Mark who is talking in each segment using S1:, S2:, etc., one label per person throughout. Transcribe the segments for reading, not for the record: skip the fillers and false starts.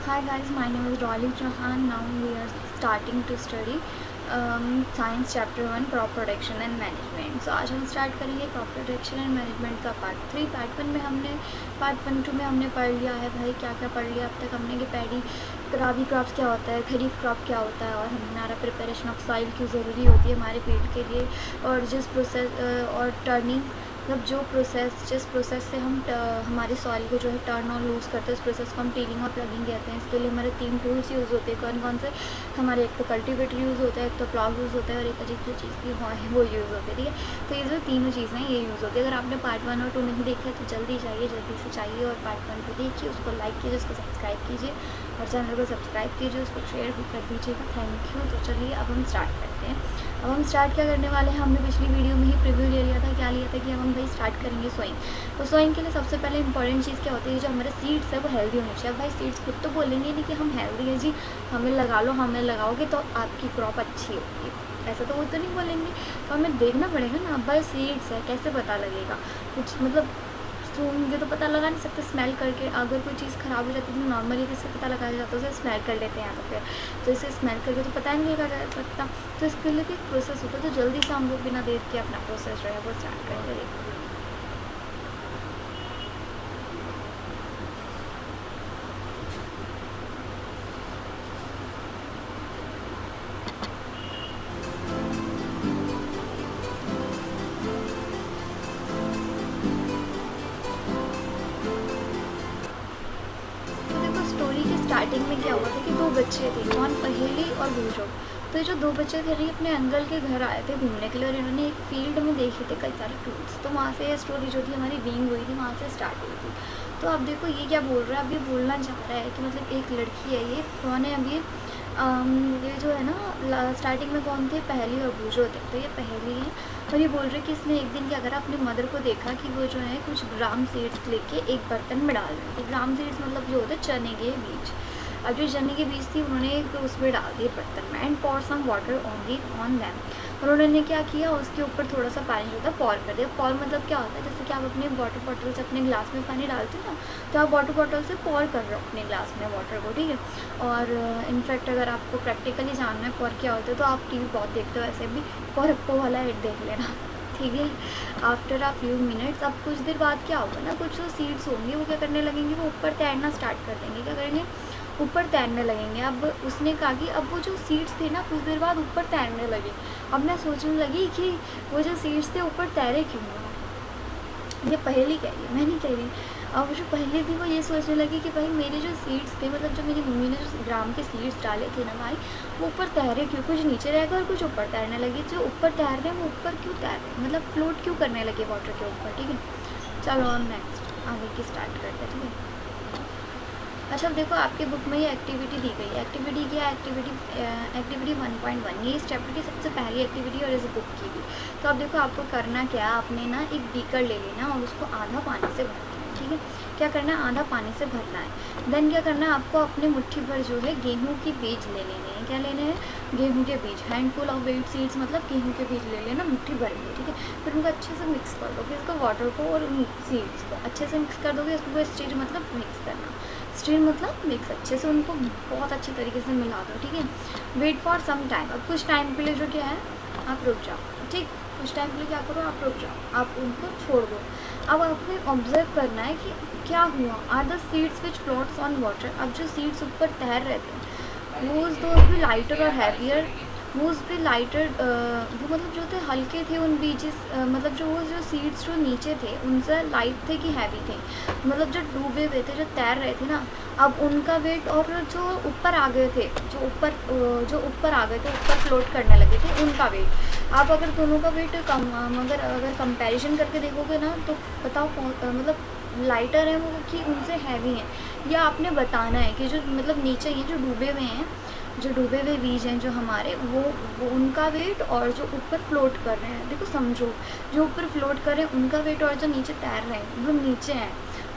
S1: Hi guys, my name is Dolly Chauhan. Now we are starting to study science chapter 1 crop production and management. So आज हम start करेंगे crop production and management का part 3। Part 1 में हमने पढ़ लिया है भाई, क्या क्या पढ़ लिया अब तक हमने कि पैडी रबी क्रॉप्स क्या होता है, खरीफ क्रॉप क्या होता है, और हमारा प्रिपरेशन ऑफ सॉइल क्यों ज़रूरी होती है हमारे फील्ड के लिए, और जिस प्रोसेस और टर्निंग मतलब जिस प्रोसेस से हम हमारे सॉइल को जो है टर्न और लूज़ करते हैं उस प्रोसेस को हम टीलिंग और प्लगिंग कहते हैं। इसके लिए हमारे 3 टूल्स यूज़ होते हैं। कौन कौन से? हमारे एक तो कल्टीवेटर यूज़ होता है, एक तो प्लॉग यूज़ होता है, और एक अजीब सी चीज़ भी है वो यूज़ होती है। ठीक है, तो ये जो तीनों चीज़ें ये यूज़ होती है। अगर आपने पार्ट 1 और 2 नहीं देखा तो जल्दी से चाहिए और पार्ट 1 को देखिए, उसको लाइक कीजिए, उसको सब्सक्राइब कीजिए और चैनल को सब्सक्राइब कीजिए, उसको शेयर भी कर दीजिएगा। Thank you. तो चलिए अब हम स्टार्ट करते हैं। अब हम स्टार्ट क्या करने वाले हैं, हमने पिछली वीडियो में ही प्रीव्यू ले लिया था। क्या लिया था कि अब हम भाई स्टार्ट करेंगे सोइंग। तो सोइंग के लिए सबसे पहले इंपॉर्टेंट चीज़ क्या होती है, जो हमारे सीड्स है वो हेल्दी होनी चाहिए। अब भाई सीड्स खुद तो बोलेंगे नहीं कि हम हेल्दी है जी, हमें लगा लो, हमें लगाओगे तो आपकी क्रॉप अच्छी होगी, ऐसा तो वो तो नहीं बोलेंगे। तो हमें देखना पड़ेगा ना, अब भाई सीड्स है कैसे पता लगेगा, कुछ मतलब सूंघ तो पता लगा नहीं सकते, स्मेल करके अगर कोई चीज़ ख़राब हो जाती है तो नॉर्मली इससे पता लगाया जाता है, उसे स्मेल कर लेते हैं। तो इसे स्मेल करके तो पता ही नहीं लगा जा सकता। तो इसके लिए एक प्रोसेस होता है, तो जल्दी से हम लोग बिना देर के अपना प्रोसेस जो है वो स्टार्ट करेंगे। स्टार्टिंग में क्या हुआ था कि 2 बच्चे थे, कौन? पहेली और भूजो। तो ये जो 2 बच्चे थे ये अपने अंकल के घर आए थे घूमने के लिए, और इन्होंने एक फील्ड में देखे थे कई सारे टूल्स। तो वहाँ से ये स्टोरी जो थी हमारी बीइंग हुई थी, वहाँ से स्टार्ट हुई थी। तो अब देखो ये क्या बोल रहा है, अब ये बोलना चाह रहा है कि मतलब एक लड़की है, ये कौन है? अब ये जो है ना स्टार्टिंग में कौन थे? पहेली और भूजो थे। तो ये पहेली है और ये बोल रहे कि इसने एक दिन क्या करा, अपनी मदर को देखा कि वो जो है कुछ ग्राम सीड्स लेके एक बर्तन में डाल रहे थे। ग्राम सीड्स मतलब जो होते हैं चने के बीज। अब जो चने के बीज थी उन्होंने उसमें डाल दिए बर्तन में, and pour some water on them. और उन्होंने क्या किया, उसके ऊपर थोड़ा सा पानी जो था पॉर कर दिया। पॉर मतलब क्या होता है, जैसे कि आप अपने वाटर बॉटल से अपने ग्लास में पानी डालते हो ना, तो आप वाटर बॉटल से पॉर कर रहे हो अपने ग्लास में वाटर को। ठीक है, और इनफैक्ट अगर आपको प्रैक्टिकली जानना है पॉर क्या होता है तो आप टीवी बहुत देखते हो, ऐसे भी पॉर अप्पो वाला एड देख लेना। ठीक है, आफ्टर अ फ्यू मिनट्स, अब कुछ देर बाद क्या होगा ना, कुछ जो सीड्स होंगे वो क्या करने लगेंगे, वो ऊपर तैरना स्टार्ट कर देंगे। क्या करेंगे? ऊपर तैरने लगेंगे। अब उसने कहा कि अब वो जो सीड्स थे ना कुछ देर बाद ऊपर तैरने लगे। अब मैं सोचने लगी कि वो जो सीड्स थे ऊपर तैरे क्यों ना। ये पहेली कह रही है, मैं नहीं कह रही। अब जो पहले थी वो ये सोचने लगी कि भाई मेरे जो सीड्स थे, मतलब जो मेरी मम्मी ने जो ग्राम के सीड्स डाले थे ना भाई, वो ऊपर तैरे क्यों? कुछ नीचे रह गए और कुछ ऊपर तैरने लगे। जो ऊपर तैर रहे हैं वो ऊपर क्यों तैर रहे हैं, मतलब फ्लोट क्यों करने लगे वाटर के ऊपर। ठीक है, चलो हम नेक्स्ट आगे की स्टार्ट करते हैं। ठीक है, अच्छा अब देखो आपके बुक में ये एक्टिविटी दी गई है। एक्टिविटी क्या है? एक्टिविटी 1.1, ये इस चैप्टर की सबसे पहली एक्टिविटी और इस बुक की भी। तो अब देखो आपको करना क्या, आपने ना एक बीकर ले लेना और उसको आधा पानी से भरना है। ठीक है, क्या करना है? आधा पानी से भरना है। देन क्या करना है, आपको अपने मुट्ठी भर जो है गेहूँ के बीज ले लेने हैं। क्या लेने हैं? गेहूँ के बीज। हैंडफुल ऑफ वेट सीड्स मतलब गेहूँ के बीज ले लेना मुट्ठी भर के। ठीक है, फिर उनको अच्छे से मिक्स कर दोगे, इसको वाटर को और सीड्स को अच्छे से मिक्स कर दोगे। इसको स्टीर मतलब मिक्स करना, स्टीर मतलब मिक्स, अच्छे से उनको बहुत अच्छे तरीके से मिला दो। ठीक है, वेट फॉर सम टाइम, अब कुछ टाइम के लिए जो क्या है आप रुक जाओ। ठीक, कुछ टाइम के लिए क्या करो, आप रुक जाओ, आप उनको छोड़ दो। अब आपको ऑब्जर्व करना है कि क्या हुआ। Are the seeds which floats on water, अब जो सीड्स ऊपर तैर रहे थे वो दोज भी लाइटर और हैवियर, वो उस पर लाइटर वो मतलब जो थे हल्के थे उन बीजेस, मतलब जो सीड्स जो नीचे थे उनसे लाइट थे कि हैवी थे, मतलब जो डूबे हुए थे, जो तैर रहे थे ना, अब उनका वेट, और जो ऊपर आ गए थे, जो ऊपर आ गए थे, ऊपर फ्लोट करने लगे थे, उनका वेट। आप अगर दोनों का वेट अगर कंपैरिजन करके देखोगे ना तो बताओ मतलब लाइटर है वो कि उनसे हैवी हैं, या आपने बताना है कि जो मतलब नीचे ये जो डूबे हुए हैं, जो डूबे हुए बीज हैं जो हमारे, वो उनका वेट, और जो ऊपर फ्लोट कर रहे हैं, देखो समझो, जो ऊपर फ्लोट कर रहे हैं उनका वेट, और जो नीचे तैर रहे हैं वो नीचे हैं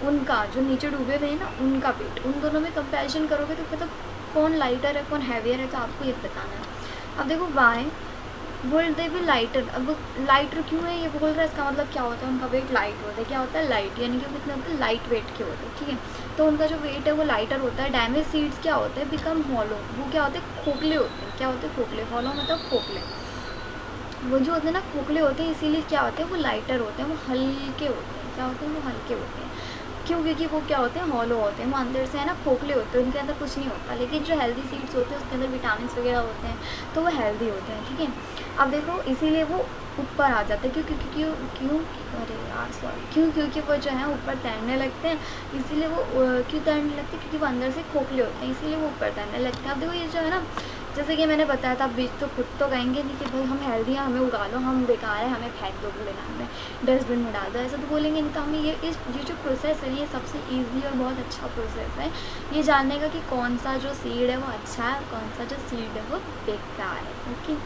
S1: उनका, जो नीचे डूबे हुए हैं ना उनका वेट, उन दोनों में कंपैरिजन करोगे तो मतलब कौन लाइटर है कौन हैवियर है, तो आपको ये बताना है। अब देखो why will they be lighter. अब वो लाइटर क्यों है ये बोल रहा है, इसका मतलब क्या होता है, उनका वेट लाइट होता है। क्या होता है, लाइट, यानी कि वो कितने होते हैं, लाइट वेट के होते हैं, ठीक है। तो उनका जो वेट है वो लाइटर होता है। डैमेज सीड्स क्या होते हैं, बिकम हॉलो, वो क्या होते हैं, खोखले होते हैं। क्या होते हैं, खोखले। हॉलो मतलब खोखले। वो जो होते हैं ना खोखले होते हैं, इसीलिए क्या होते हैं, वो लाइटर होते हैं, वो हल्के होते हैं। क्या होते हैं, वो हल्के होते हैं। क्यों, क्योंकि वो क्या होते हैं, हॉलो होते हैं, वो अंदर से है ना खोखले होते हैं, उनके अंदर कुछ नहीं होता। लेकिन जो हेल्दी सीड्स होते हैं उसके अंदर विटामिन वगैरह होते हैं, तो वो हेल्दी होते हैं, ठीक है। अब देखो इसीलिए वो ऊपर आ जाते हैं। क्यों क्यों क्यों क्यों अरे यार सॉरी, क्यों, क्योंकि वो जो है ऊपर तैरने लगते हैं, इसीलिए वो क्यों तैरने लगते हैं, क्योंकि वो अंदर से खोखले होते हैं, इसीलिए वो ऊपर तैरने लगते हैं। अब देखो ये जो है ना, जैसे कि मैंने बताया था, बीज तो खुद तो कहेंगे नहीं कि भाई हम हेल्दी हैं, हमें उगा लो, हम बेकार है, हमें फेंक दो कूड़ेदान में, डस्टबिन में डाल दो, ऐसा तो बोलेंगे नहीं। तो हमें ये जो प्रोसेस है, ये सबसे ईजी और बहुत अच्छा प्रोसेस है, ये जानने का कि कौन सा जो सीड है वो अच्छा है, कौन सा जो सीड है वो बेकार है, ओके,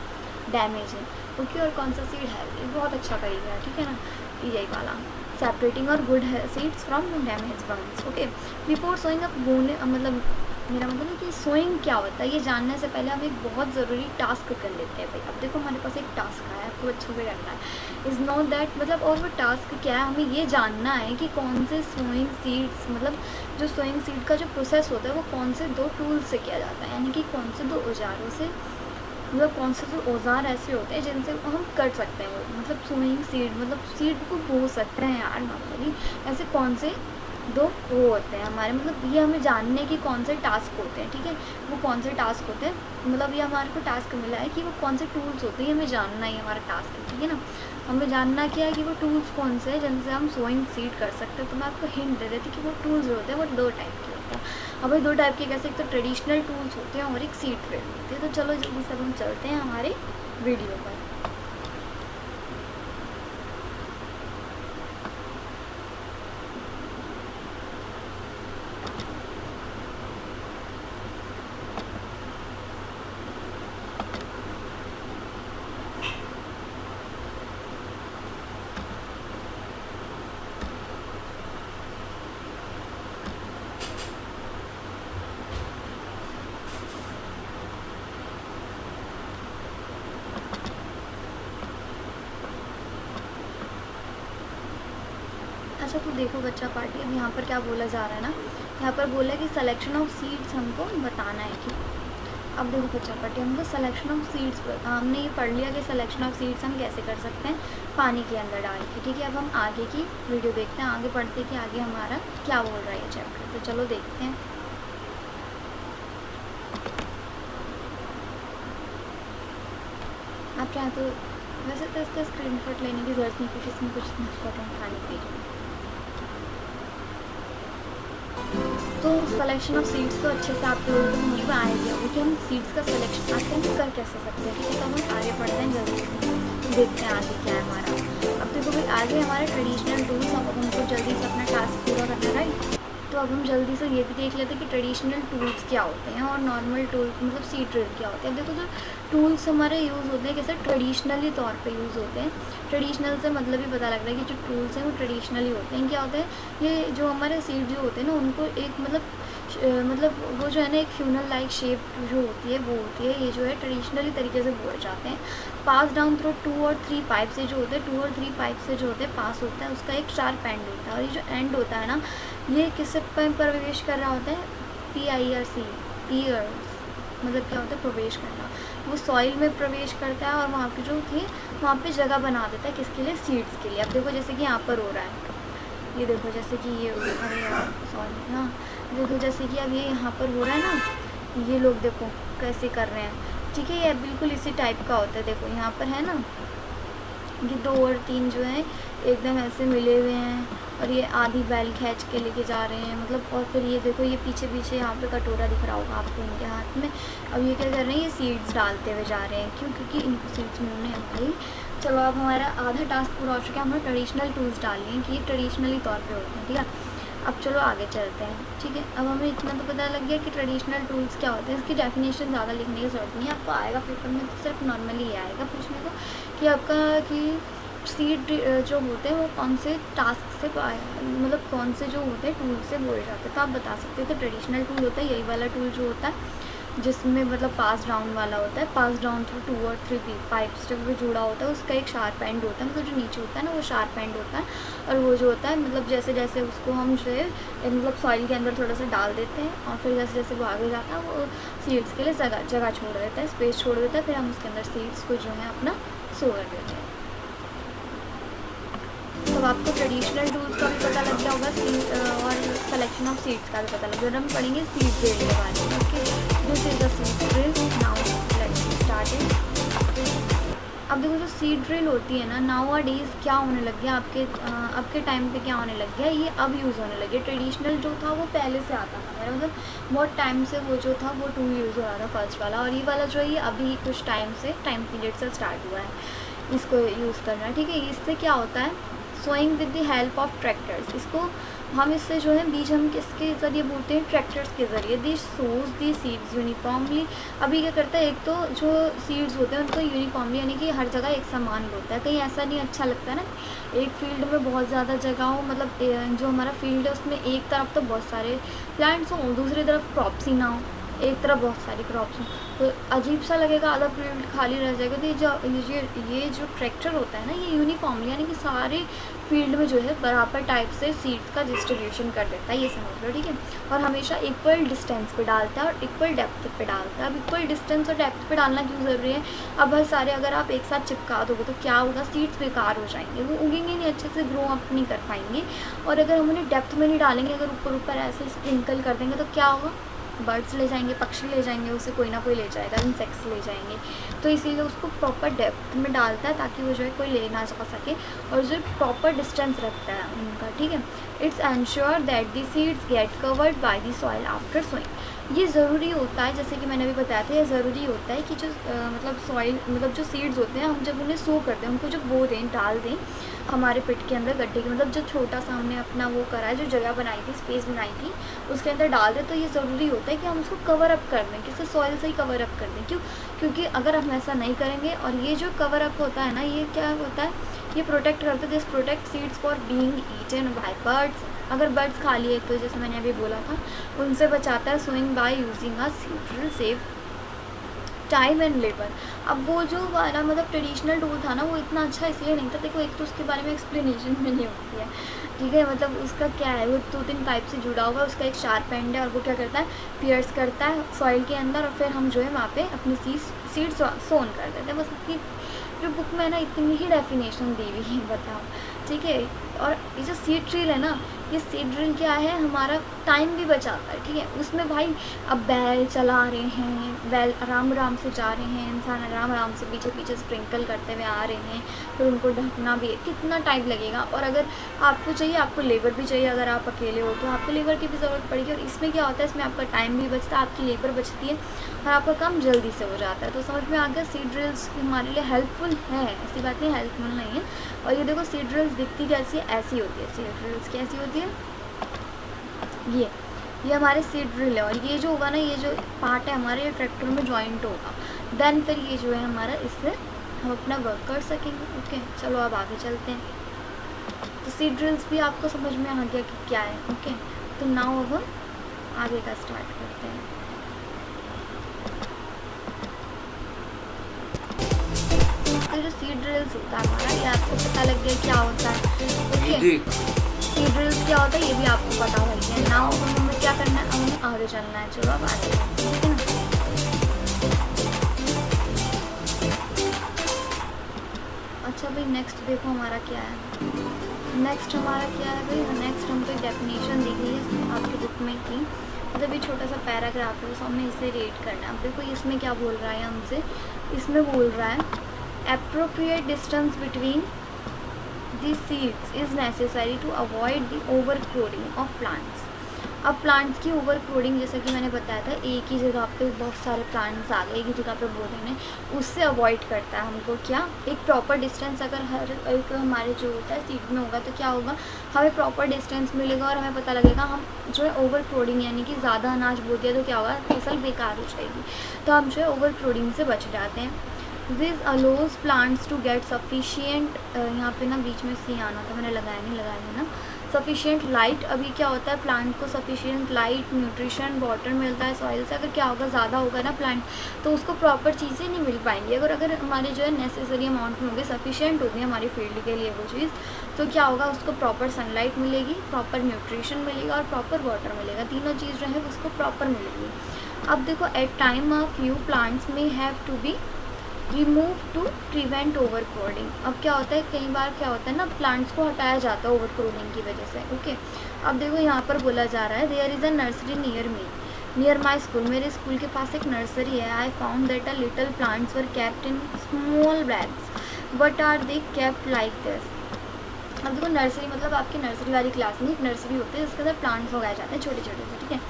S1: डैमेज है, ओके, और कौन सा सीड है बहुत अच्छा तरीका है, ठीक है ना, यही वाला सेपरेटिंग और good seeds from damage ones, okay. Before sowing up बोने, मतलब मेरा मतलब है कि सोइंग क्या होता है ये जानने से पहले हम एक बहुत ज़रूरी टास्क कर लेते हैं भाई। अब देखो हमारे पास एक टास्क आया है, आपको अच्छे से करना है, इज़ नॉट दैट, मतलब, और वो टास्क क्या है, हमें ये जानना है कि कौन से सोइंग सीड्स, मतलब जो सोइंग सीड का जो प्रोसेस होता है वो कौन से 2 टूल से किया जाता है, यानी कि कौन से 2 औजारों से, मतलब कौन से 2 औजार ऐसे होते हैं जिनसे हम कर सकते हैं वो, मतलब सोइंग सीड, मतलब सीड को बो सकते हैं यार नॉर्मली, ऐसे कौन से 2 वो होते हैं हमारे, मतलब ये हमें जानने की कौन से टास्क होते हैं, ठीक है, वो कौन से टास्क होते हैं, मतलब ये हमारे को टास्क मिला है कि वो कौन से टूल्स होते हैं, ये हमें जानना ही हमारा टास्क है, ठीक है ना। हमें जानना क्या है कि वो टूल्स कौन से हैं जिनसे हम सोइंग सीड कर सकते हैं। तो मैं आपको हिंट दे देती कि वो टूल्स होते हैं वो 2 टाइप के होते हैं। अब भाई 2 टाइप के कैसे, एक तो ट्रेडिशनल टूल्स होते हैं और एक सीड ट्रेड होते हैं। तो चलो जल्दी से हम चलते हैं हमारे वीडियो पर। अच्छा तो देखो बच्चा पार्टी, अब यहाँ पर क्या बोला जा रहा है ना, यहाँ पर बोला है कि सिलेक्शन ऑफ सीड्स हमको बताना है कि, अब देखो बच्चा पार्टी, हमको सिलेक्शन ऑफ सीड्स, हमने ये पढ़ लिया कि सिलेक्शन ऑफ सीड्स हम कैसे कर सकते हैं, पानी के अंदर डाल के, ठीक है। अब हम आगे की वीडियो देखते हैं, आगे पढ़ते हैं कि आगे हमारा क्या बोल रहा है ये चैप्टर, तो चलो देखते हैं। आप चाहें तो वैसे तो इसका स्क्रीनशॉट लेने की ज़रूरत नहीं, क्योंकि इसमें कुछ इंपॉर्टेंट था नहीं पेज में। तो सिलेक्शन ऑफ सीड्स तो अच्छे से आप लोगों को समझ में आ गया होगा कि हम सीड्स का सिलेक्शन आते हैं कर कैसे सकते हैं, ठीक है। तो हम आगे बढ़ते हैं जल्दी से, तो देखते हैं आगे क्या है हमारा। अब देखो भाई आगे हमारे ट्रेडिशनल टूल्स, अब हमको जल्दी से अपना टास्क पूरा करना है, राइट। तो अब हम जल्दी से ये भी देख लेते हैं कि ट्रेडिशनल टूल्स क्या होते हैं और नॉर्मल टूल्स, मतलब सीड ड्रिल क्या होते हैं। देखो जो टूल्स हमारे यूज़ होते हैं कैसे, ट्रेडिशनली तौर पे यूज़ होते हैं। ट्रेडिशनल से मतलब ही पता लग रहा है कि जो टूल्स हैं वो ट्रेडिशनली होते हैं। क्या होते हैं, ये जो हमारे सीड जो होते हैं ना उनको एक मतलब वो जो है ना एक फ्यूनल लाइक शेप जो होती है वो होती है, ये जो है ट्रेडिशनली तरीके से बोए जाते हैं। पास डाउन थ्रू 2 और 3 पाइप से जो होते हैं, 2 और 3 पाइप से जो होते हैं पास होता है, उसका एक शार्प एंड होता है। और ये जो एंड होता है ना, ये किससे प्रवेश कर रहा होता है, PIRC, पीयर्स, मतलब क्या होता है, प्रवेश करना। वो सॉइल में प्रवेश करता है और वहाँ पे जो थी वहाँ पे जगह बना देता है, किसके लिए, सीड्स के लिए। अब देखो जैसे कि यहाँ पर हो रहा है, ये देखो जैसे कि ये, अरे यार सॉरी, हाँ देखो जैसे कि अब ये यहाँ पर हो रहा है ना, ये लोग देखो कैसे कर रहे हैं, ठीक है। ये बिल्कुल इसी टाइप का होता है, देखो यहाँ पर है ना, ये 2 और 3 जो है एकदम ऐसे मिले हुए हैं और ये आधी बैल खींच के लेके जा रहे हैं, मतलब। और फिर ये देखो ये पीछे पीछे यहाँ पे कटोरा दिख रहा होगा आपको इनके हाथ में। अब ये क्या कर रहे हैं, ये सीड्स डालते हुए जा रहे हैं, क्यों, क्योंकि इनको सीड्स मिलने हैं भाई। चलो अब हमारा आधा टास्क पूरा हो चुका है, हमने ट्रेडिशनल टूल्स डाल लिए कि ये ट्रेडिशनली तौर पे होते हैं, ठीक है। अब चलो आगे चलते हैं, ठीक है। अब हमें इतना तो पता लग गया कि ट्रेडिशनल टूल्स क्या होते हैं, इसकी डेफिनेशन ज़्यादा लिखने की ज़रूरत नहीं है, आपको आएगा पेपर में तो सिर्फ नॉर्मली ये आएगा पूछने को कि आपका कि सीड जो होते हैं वो कौन से टास्क से, मतलब कौन से जो होते हैं टूल से बोले जाते हैं। तो आप बता सकते हैं तो ट्रेडिशनल टूल होता है यही वाला टूल जो होता है, जिसमें मतलब पास डाउन वाला होता है, पास डाउन थ्रू 2 और 3 पाइप्स जब वो जुड़ा होता है उसका एक शार्प एंड होता है, मतलब जो नीचे होता है ना वो शार्प एंड होता है। और वो जो होता है मतलब जैसे जैसे उसको हम जो है मतलब सॉइल के अंदर थोड़ा सा डाल देते हैं और फिर जैसे जैसे वो आगे जाता है वो सीड्स के लिए जगह छोड़ देता है, स्पेस छोड़ देता है, फिर हम उसके अंदर सीड्स को जो है अपना सो कर देते हैं। तो आपको ट्रेडिशनल टूल्स का भी पता लग गया होगा, और सिलेक्शन ऑफ सीड्स का भी पता लग गया। हम पढ़ेंगे सीड ड्रिल के बारे में। Okay, this is the seed drill. Now let's start it. अब देखो जो सीड ड्रिल होती है ना, नाउ अ डेज़ क्या होने लग गया आपके टाइम पे क्या होने लग गया, ये अब यूज़ होने लगे। ट्रेडिशनल जो था वो पहले से आता था, मेरा मतलब बहुत टाइम से वो जो था वो टूल यूज़ हो रहा था फर्स्ट वाला, और ये वाला जो है ये अभी कुछ टाइम पीरियड से स्टार्ट हुआ है इसको यूज़ करना। ठीक है, इससे क्या होता है, sowing with the help of tractors. इसको हम इससे जो है बीज हम किसके ज़रिए बोलते हैं, ट्रैक्टर्स के ज़रिए। This shows the seeds uniformly. अभी क्या करता है, एक तो जो सीड्स होते हैं उनको यूनिफॉर्मली यानी कि हर जगह एक समान होता है। कहीं ऐसा नहीं अच्छा लगता है ना एक फील्ड में बहुत ज़्यादा जगह हो, मतलब जो हमारा फील्ड है उसमें एक तरफ तो बहुत सारे प्लांट्स हों, दूसरी तरफ क्रॉप्स ही ना हो, एक तरफ बहुत सारी क्रॉप्स हों, तो अजीब सा लगेगा, आधा फील्ड खाली रह जाएगा। तो ये जो ट्रैक्टर होता है ना ये यूनिफॉर्मली यानी कि सारे फील्ड में जो है बराबर टाइप से सीड्स का डिस्ट्रीब्यूशन कर देता है, ये समझ लो। ठीक है, और हमेशा इक्वल डिस्टेंस पे डालता है और इक्वल डेप्थ पे डालता है। अब इक्वल डिस्टेंस और डेप्थ पे डालना क्यों ज़रूरी है, अब भाई सारे अगर आप एक साथ चिपका दोगे तो क्या होगा, सीड्स बेकार हो जाएंगे, वो उगेंगे नहीं, अच्छे से ग्रो अप नहीं कर पाएंगे। और अगर हम उन्हें डेप्थ में नहीं डालेंगे, अगर ऊपर ऊपर ऐसे स्प्रिंकल कर देंगे तो क्या होगा, बर्ड्स ले जाएंगे, पक्षी ले जाएंगे, उसे कोई ना कोई ले जाएगा, इंसेक्ट्स ले जाएंगे। तो इसीलिए उसको प्रॉपर डेप्थ में डालता है ताकि वो जो है कोई ले ना जा सके, और जो प्रॉपर डिस्टेंस रखता है उनका। ठीक है, it's ensure that the seeds get covered by the soil after sowing. ये ज़रूरी होता है, जैसे कि मैंने अभी बताया था, ये ज़रूरी होता है कि जो मतलब सॉइल मतलब जो सीड्स होते हैं हम जब उन्हें सो करते हैं, उनको जब बो दें, डाल दें हमारे पिट के अंदर, गड्ढे के मतलब जो छोटा सा हमने अपना वो करा है, जो जगह बनाई थी, स्पेस बनाई थी, उसके अंदर डाल दें, तो ये ज़रूरी होता है कि हम उसको कवर अप कर दें, किसी सॉइल से ही कवर अप कर दें। क्योंकि अगर हम ऐसा नहीं करेंगे, और ये जो कवर अप होता है ना, ये क्या होता है, ये प्रोटेक्ट करता है, this protect seeds for being eaten by birds. अगर बर्ड्स खा लिए तो जैसे मैंने अभी बोला था, उनसे बचाता है। Sowing by using a seed drill save time and labour. अब वो जो वाला मतलब ट्रेडिशनल टूल था ना वो इतना अच्छा इसलिए नहीं था, देखो एक तो उसके बारे में एक्सप्लेनेशन भी नहीं होती है। ठीक है, मतलब उसका क्या है, वो 2-3 पाइप से जुड़ा हुआ है, उसका एक शार्प एंड है, और वो क्या करता है, पियर्स करता है सॉइल के अंदर, और फिर हम जो है वहाँ पे अपनी सीड सोन कर देते हैं। बस इतनी जो बुक में ना इतनी ही डेफिनेशन दी हुई है, बताओ। ठीक है, और ये जो सीड ड्रिल है ना, ये सीड ड्रिल क्या है, हमारा टाइम भी बचाता है। ठीक है, उसमें भाई अब बैल चला रहे हैं, बैल आराम आराम से जा रहे हैं, इंसान आराम आराम से पीछे पीछे स्प्रिंकल करते हुए आ रहे हैं, फिर उनको ढकना भी है, कितना टाइम लगेगा। और अगर आपको चाहिए, आपको लेबर भी चाहिए, अगर आप अकेले हो तो आपको लेबर की भी ज़रूरत पड़ेगी। और इसमें क्या होता है, इसमें आपका टाइम भी बचता है, आपकी लेबर बचती है, और आपका काम जल्दी से हो जाता है। तो समझ में आ गया, सीड ड्रिल्स हमारे लिए हेल्पफुल है, ऐसी बात नहीं हेल्पफुल नहीं है। और ये देखो सीड ड्रिल्स दिखती कैसी है, ऐसी होती है सीड ड्रिल्स, कैसी होती है, ये हमारे सीड ड्रिल है। और ये जो होगा ना, ये जो पार्ट है हमारे, ये ट्रैक्टर में जॉइंट होगा, देन फिर ये जो है हमारा, इससे हम अपना वर्क कर सकेंगे। ओके, चलो अब आगे चलते हैं। तो सीड ड्रिल्स भी आपको समझ में आ गया कि क्या है। ओके, तो नाउ अब हम आगे का स्टार्ट करते हैं। तो जो सीड ड्रिल्स होता है हमारा, ये आपको पता लग गया क्या होता है। ओके, सीड ड्रिल्स क्या होता है ये भी आपको पता हो गया। नाउ हमें क्या करना है, हमें आगे चलना है। चलो अब आगे, ठीक है ना। अच्छा भाई, नेक्स्ट देखो हमारा क्या है। नेक्स्ट हमारा क्या है भाई, नेक्स्ट हमको एक डेफिनेशन दी गई है आपकी बुक में की, मतलब ये छोटा सा पैराग्राफ है, तो हमें इसे रीड करना है। अब देखो इसमें क्या बोल रहा है हमसे, इसमें बोल रहा है appropriate distance between the seeds is necessary to avoid the overcrowding of plants। अब प्लांट्स की ओवरक्राउडिंग, जैसा कि मैंने बताया था, एक ही जगह पे बहुत सारे प्लांट्स आ गए, एक ही जगह पे बो देने, उससे अवॉइड करता है हमको क्या, एक प्रॉपर डिस्टेंस। अगर हर एक हमारे जो होता है सीड में होगा तो क्या होगा, हमें प्रॉपर डिस्टेंस मिलेगा, और हमें पता लगेगा हम जो है ओवरक्राउडिंग यानी कि ज़्यादा अनाज बो दिया तो क्या होगा, फसल बेकार हो जाएगी। तो हम जो है ओवरक्राउडिंग से बच जाते हैं। This allows plants to get sufficient, यहाँ पे ना बीच में सी आना था, मैंने लगाया नहीं, लगाया है ना, सफिशिएंट लाइट, अभी क्या होता है प्लांट को सफिशिएंट लाइट, न्यूट्रिशन, वाटर मिलता है सॉइल से। अगर क्या होगा, ज़्यादा होगा ना प्लांट तो उसको प्रॉपर चीज़ें नहीं मिल पाएंगी। अगर हमारे जो है नेसेसरी अमाउंट में होगी, सफिशिएंट होगी हमारी फील्ड के लिए वो चीज़, तो क्या होगा, उसको प्रॉपर सनलाइट मिलेगी, प्रॉपर न्यूट्रिशन मिलेगा और प्रॉपर वाटर मिलेगा। तीनों चीज़ जो है उसको प्रॉपर मिलेगी। अब देखो, at time a few plants may have to be remove to prevent overcrowding. अब क्या होता है, कई बार क्या होता है ना, प्लांट्स को हटाया जाता है ओवर क्रोडिंग की वजह से। ओके, अब देखो यहाँ पर बोला जा रहा है there is a nursery near me, near my school, मेरे स्कूल के पास एक नर्सरी है। I found that a little plants were kept in small bags, but are they kept like this. अब देखो, नर्सरी मतलब आपकी नर्सरी वाली क्लास में एक नर्सरी होती है जिसके अंदर प्लांट्स उगाए जाते हैं छोटे छोटे से, ठीक है,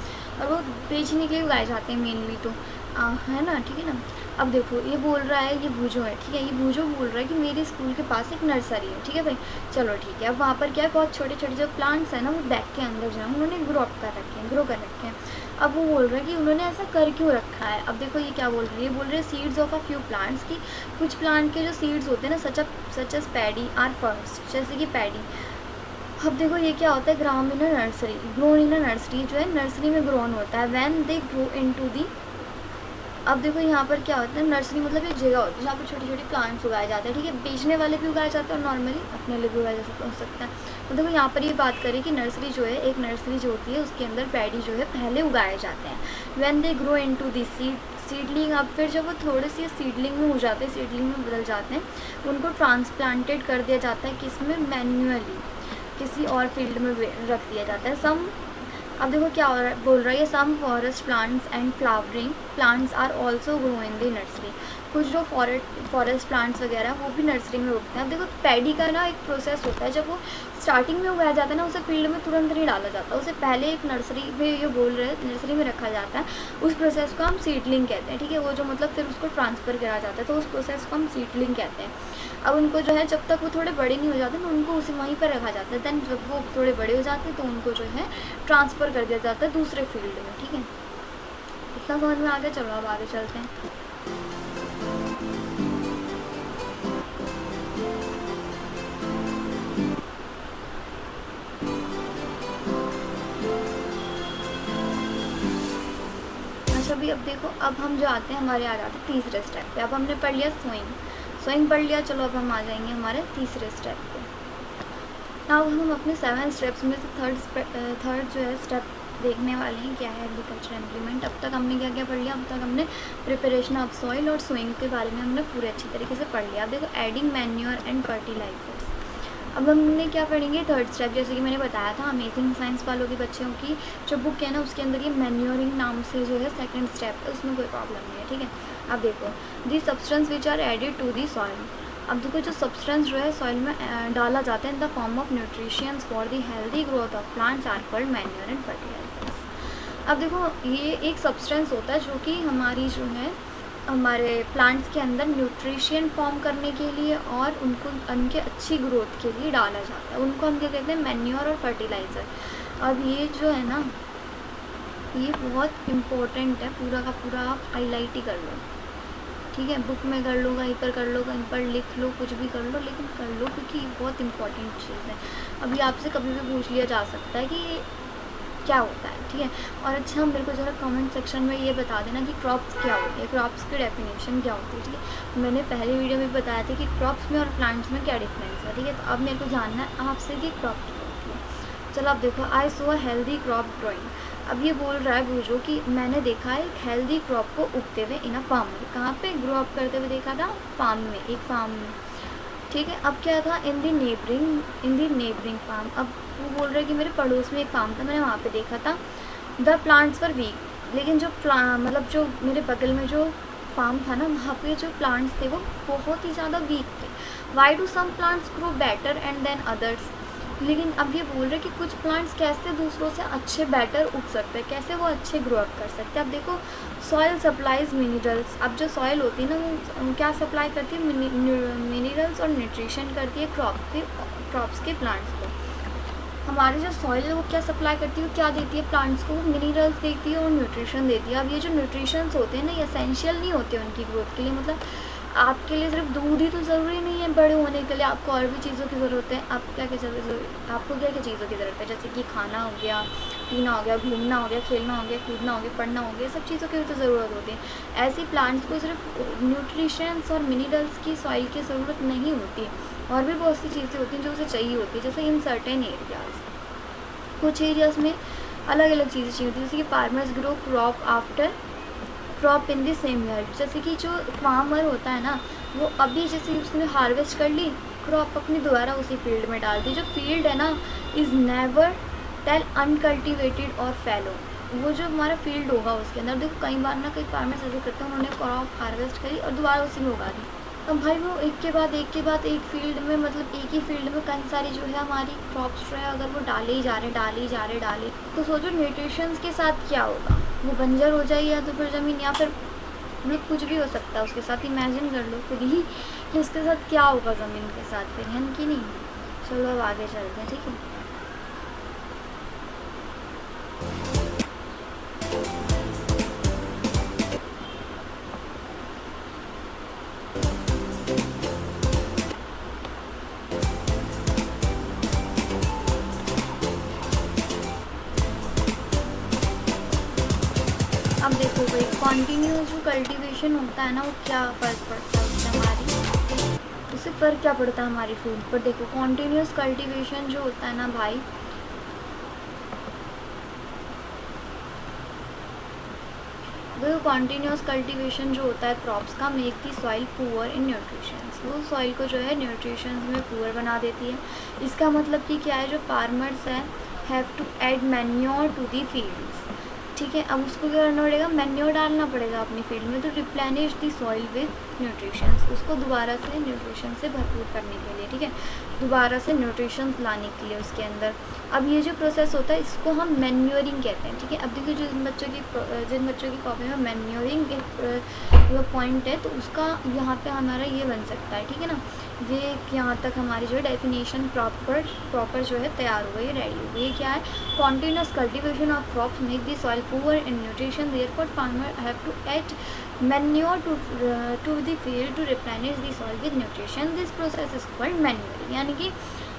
S1: और वो बेचने के लिए उगाए जाते हैं मेनली, तो है ना, ठीक है ना। अब देखो, ये बोल रहा है, ये भूजो है, ठीक है, ये भूजो बोल रहा है कि मेरे स्कूल के पास एक नर्सरी है, ठीक है भाई, चलो ठीक है। अब वहाँ पर क्या है, बहुत छोटे छोटे जो प्लांट्स हैं ना, वो बैग के अंदर जो है उन्होंने ग्रो कर रखे हैं। अब वो बोल रहा है कि उन्होंने ऐसा कर क्यों रखा है। अब देखो, ये क्या बोल रही है, बोल रहे हैं seeds of a few plants, की कुछ प्लांट के जो सीड्स होते हैं ना, such as paddy are first, जैसे कि पैडी। अब देखो, ये क्या होता है, ground in a nursery, grown in a nursery, जो है नर्सरी में ग्रोन होता है, when they grow into the. अब देखो, यहाँ पर क्या होता है, नर्सरी मतलब एक जगह होती है जहाँ पर छोटे छोटे प्लांट्स उगाए जाते हैं, ठीक है, बेचने वाले भी उगाए जाते हैं और नॉर्मली अपने लिए भी उगाया जा सकता है। तो देखो, यहाँ पर ये बात करें कि नर्सरी जो है, एक नर्सरी जो होती है उसके अंदर पैडी जो है पहले उगाए जाते हैं, when they grow into the seedling. अब फिर जब वो थोड़े से सीडलिंग में हो जाते हैं, सीडलिंग में बदल जाते हैं, उनको ट्रांसप्लांटेड कर दिया जाता है, किसमें, मैन्युअली, किसी और फील्ड में रख दिया जाता है। सम, अब देखो क्या हो रहा है, बोल रहा है some forest plants and flowering plants are also grow in the nursery. कुछ जो फॉरेस्ट प्लांट्स वगैरह वो भी नर्सरी में उगते हैं। अब देखो, पैडी का ना एक प्रोसेस होता है, जब वो स्टार्टिंग में उगाया जाता है ना, उसे फील्ड में तुरंत नहीं डाला जाता, उसे पहले एक नर्सरी में, ये बोल रहे हैं नर्सरी में रखा जाता है। उस प्रोसेस को हम सीडलिंग कहते हैं, ठीक है, वो जो मतलब फिर उसको ट्रांसफ़र करा जाता है, तो उस प्रोसेस को हम सीडलिंग कहते हैं। अब उनको जो है, जब तक वो थोड़े बड़े नहीं हो जाते ना, उनको उसे वहीं पर रखा जाता है। दैन जब वो थोड़े बड़े हो जाते हैं तो उनको जो है ट्रांसफ़र कर दिया जाता है दूसरे फील्ड में, ठीक है। इतना समझ में आ गया, चलो अब आगे चलते हैं। अच्छा भी, अब देखो, अब हम जो आते हैं, हमारे आ जाते हैं तीसरे स्टेप पे। अब हमने पढ़ लिया स्विंग पढ़ लिया, चलो अब हम आ जाएंगे हमारे तीसरे स्टेप पे। नाउ हम अपने 7 स्टेप्स में से थर्ड जो है स्टेप देखने वाले हैं, क्या है, एग्रीकल्चर इम्प्लीमेंट। अब तक हमने क्या क्या पढ़ लिया, अब तक हमने प्रिपरेशन ऑफ सॉइल और स्विंग के बारे में हमने पूरे अच्छी तरीके से पढ़ लिया। अब देखो, एडिंग मैन्योर एंड फर्टिलाइजर्स। अब हमने क्या पढ़ेंगे, थर्ड स्टेप, जैसे कि मैंने बताया था अमेजिंग साइंस वालों के बच्चों की जो बुक है ना, उसके अंदर ये मैन्योरिंग नाम से जो है सेकंड स्टेप है, उसमें कोई प्रॉब्लम नहीं है, ठीक है। अब देखो, the substance which are added to the soil. अब देखो, जो सब्सटेंस जो है सॉइल में डाला जाता है in the form of nutrients for the healthy growth of plants are called manure and fertilisers. अब देखो, ये एक सब्सटेंस होता है जो कि हमारी जो है हमारे प्लांट्स के अंदर न्यूट्रिशन फॉर्म करने के लिए और उनके अच्छी ग्रोथ के लिए डाला जाता है, उनको हम क्या कहते हैं, मैन्योर और फर्टिलाइज़र। अब ये जो है ना, ये बहुत इम्पोर्टेंट है, पूरा का पूरा आप हाईलाइट ही कर लो, ठीक है, बुक में कर लो, कहीं पर कर लो, कहीं पर लिख लो, कुछ भी कर लो, लेकिन कर लो, क्योंकि ये बहुत इंपॉर्टेंट चीज़ है। अभी आपसे कभी भी पूछ लिया जा सकता है कि क्या होता है, ठीक है। और अच्छा, मेरे को ज़रा कमेंट सेक्शन में ये बता देना कि क्रॉप्स क्या होती है, क्रॉप्स की डेफिनेशन क्या होती है, ठीक है। मैंने पहले वीडियो में बताया था कि क्रॉप्स में और प्लांट्स में क्या डिफरेंस है, ठीक है। तो अब मेरे को जानना है आपसे कि क्रॉप क्या होती है। चलो, अब देखो, आई सो अ हेल्दी क्रॉप ग्रोइंग। अब ये बोल रहा है बूझो कि मैंने देखा है एक हेल्दी क्रॉप को उगते हुए इन अ फार्म में। कहाँ पे ग्रो अप करते हुए देखा था, फार्म में, एक फार्म में, ठीक है। अब क्या था, इन दी नेबरिंग फार्म। अब वो बोल रहे हैं कि मेरे पड़ोस में एक फार्म था, मैंने वहाँ पे देखा था। द प्लांट्स वर वीक, लेकिन जो मतलब जो मेरे बगल में जो फार्म था ना, वहाँ पे जो प्लांट्स थे वो बहुत ही ज़्यादा वीक थे। Why do some plants grow better and than others. लेकिन अब ये बोल रहे हैं कि कुछ प्लांट्स कैसे दूसरों से अच्छे बेटर उग सकते हैं, कैसे वो अच्छे ग्रो अप कर सकते हैं। अब देखो, सॉइल सप्लाइज मिनरल्स। अब जो सॉइल होती है ना, वो क्या सप्लाई करती है, मिनरल्स और न्यूट्रिशन करती है क्रॉप्स के प्लांट्स को। हमारी जो सॉइल है वो क्या सप्लाई करती है, वो क्या देती है प्लांट्स को, मिनरल्स देती है और न्यूट्रिशन देती है। अब ये जो न्यूट्रिशंस होते हैं ना, ये एसेंशियल नहीं होते उनकी ग्रोथ के लिए। मतलब आपके लिए सिर्फ दूध ही तो ज़रूरी नहीं है बड़े होने के लिए, आपको और भी चीज़ों की ज़रूरत है। आपको क्या क्या चीज़ों की ज़रूरत है, जैसे कि खाना हो गया, पीना हो गया, घूमना हो गया, खेलना हो गया, कूदना हो गया, पढ़ना हो गया, सब चीज़ों की भी तो ज़रूरत होती है। ऐसी प्लांट्स को सिर्फ न्यूट्रिशंस और मिनरल्स की, सॉइल की ज़रूरत नहीं होती, और भी बहुत सी चीज़ें होती हैं जो उसे चाहिए होती है। जैसे इन सर्टेन एरियाज़, कुछ एरियाज़ में अलग अलग चीज़ें चाहिए होती है, जैसे कि farmers grow crop after crop in the same year. जैसे कि जो फार्मर होता है ना, वो अभी जैसे उसने हार्वेस्ट कर ली, क्रॉप अपनी दोबारा उसी फील्ड में डाल दी। जो फील्ड है ना, इज़ नेवर टेल अनकल्टिवेटेड और फैलो। वो जो हमारा फील्ड होगा उसके अंदर, देखो कई बार ना कई फार्मर्स ऐसे करते हैं, उन्होंने क्रॉप हार्वेस्ट करी और दोबारा उसी में उगा दी। अब भाई वो एक के बाद एक फील्ड में, मतलब एक ही फील्ड में कई सारी जो है हमारी क्रॉप्स जो है, अगर वो डाले ही जा रहे, तो सोचो न्यूट्रिशंस के साथ क्या होगा। वो बंजर हो जाएगी, या तो फिर ज़मीन, या फिर मतलब कुछ भी हो सकता है उसके साथ। इमेजिन कर लो खुद ही कि उसके साथ क्या होगा ज़मीन के साथ, फिर है कि नहीं। चलो अब आगे चलते हैं, ठीक है। अब देखो भाई, कॉन्टीन्यूस जो कल्टीवेशन होता है ना, वो क्या फ़र्क पड़ता है उससे उससे फ़र्क क्या पड़ता है हमारी फूड पर। देखो कॉन्टीन्यूस कल्टीवेशन जो होता है ना भाई, देखो कॉन्टीन्यूस कल्टीवेशन जो होता है क्रॉप्स का, make the soil poor in nutritions. वो सॉइल को जो है न्यूट्रिशंस में पुअर बना देती है। इसका मतलब कि क्या है, जो फार्मर्स हैं have to add manure to the fields, ठीक है। अब उसको क्या करना पड़ेगा, मैन्योर डालना पड़ेगा अपनी फील्ड में, तो replenish the soil with nutritions, उसको दोबारा से न्यूट्रिशन से भरपूर करने के लिए, ठीक है, दोबारा से न्यूट्रिशंस लाने के लिए उसके अंदर। अब ये जो प्रोसेस होता है इसको हम मैन्योरिंग कहते हैं, ठीक है। अब देखिए जिन बच्चों की कॉपी में मैन्योरिंग एक पॉइंट है, तो उसका यहाँ पे हमारा ये बन सकता है, ठीक है ना। ये यहाँ तक हमारी जो है डेफिनेशन प्रॉपर जो है तैयार हो गई, रेडी हो गई। क्या है, continuous cultivation of crops make the soil poor in nutrition, therefore farmer have to add manure to the field to replenish the soil with nutrition. This process is called manuring. यानी कि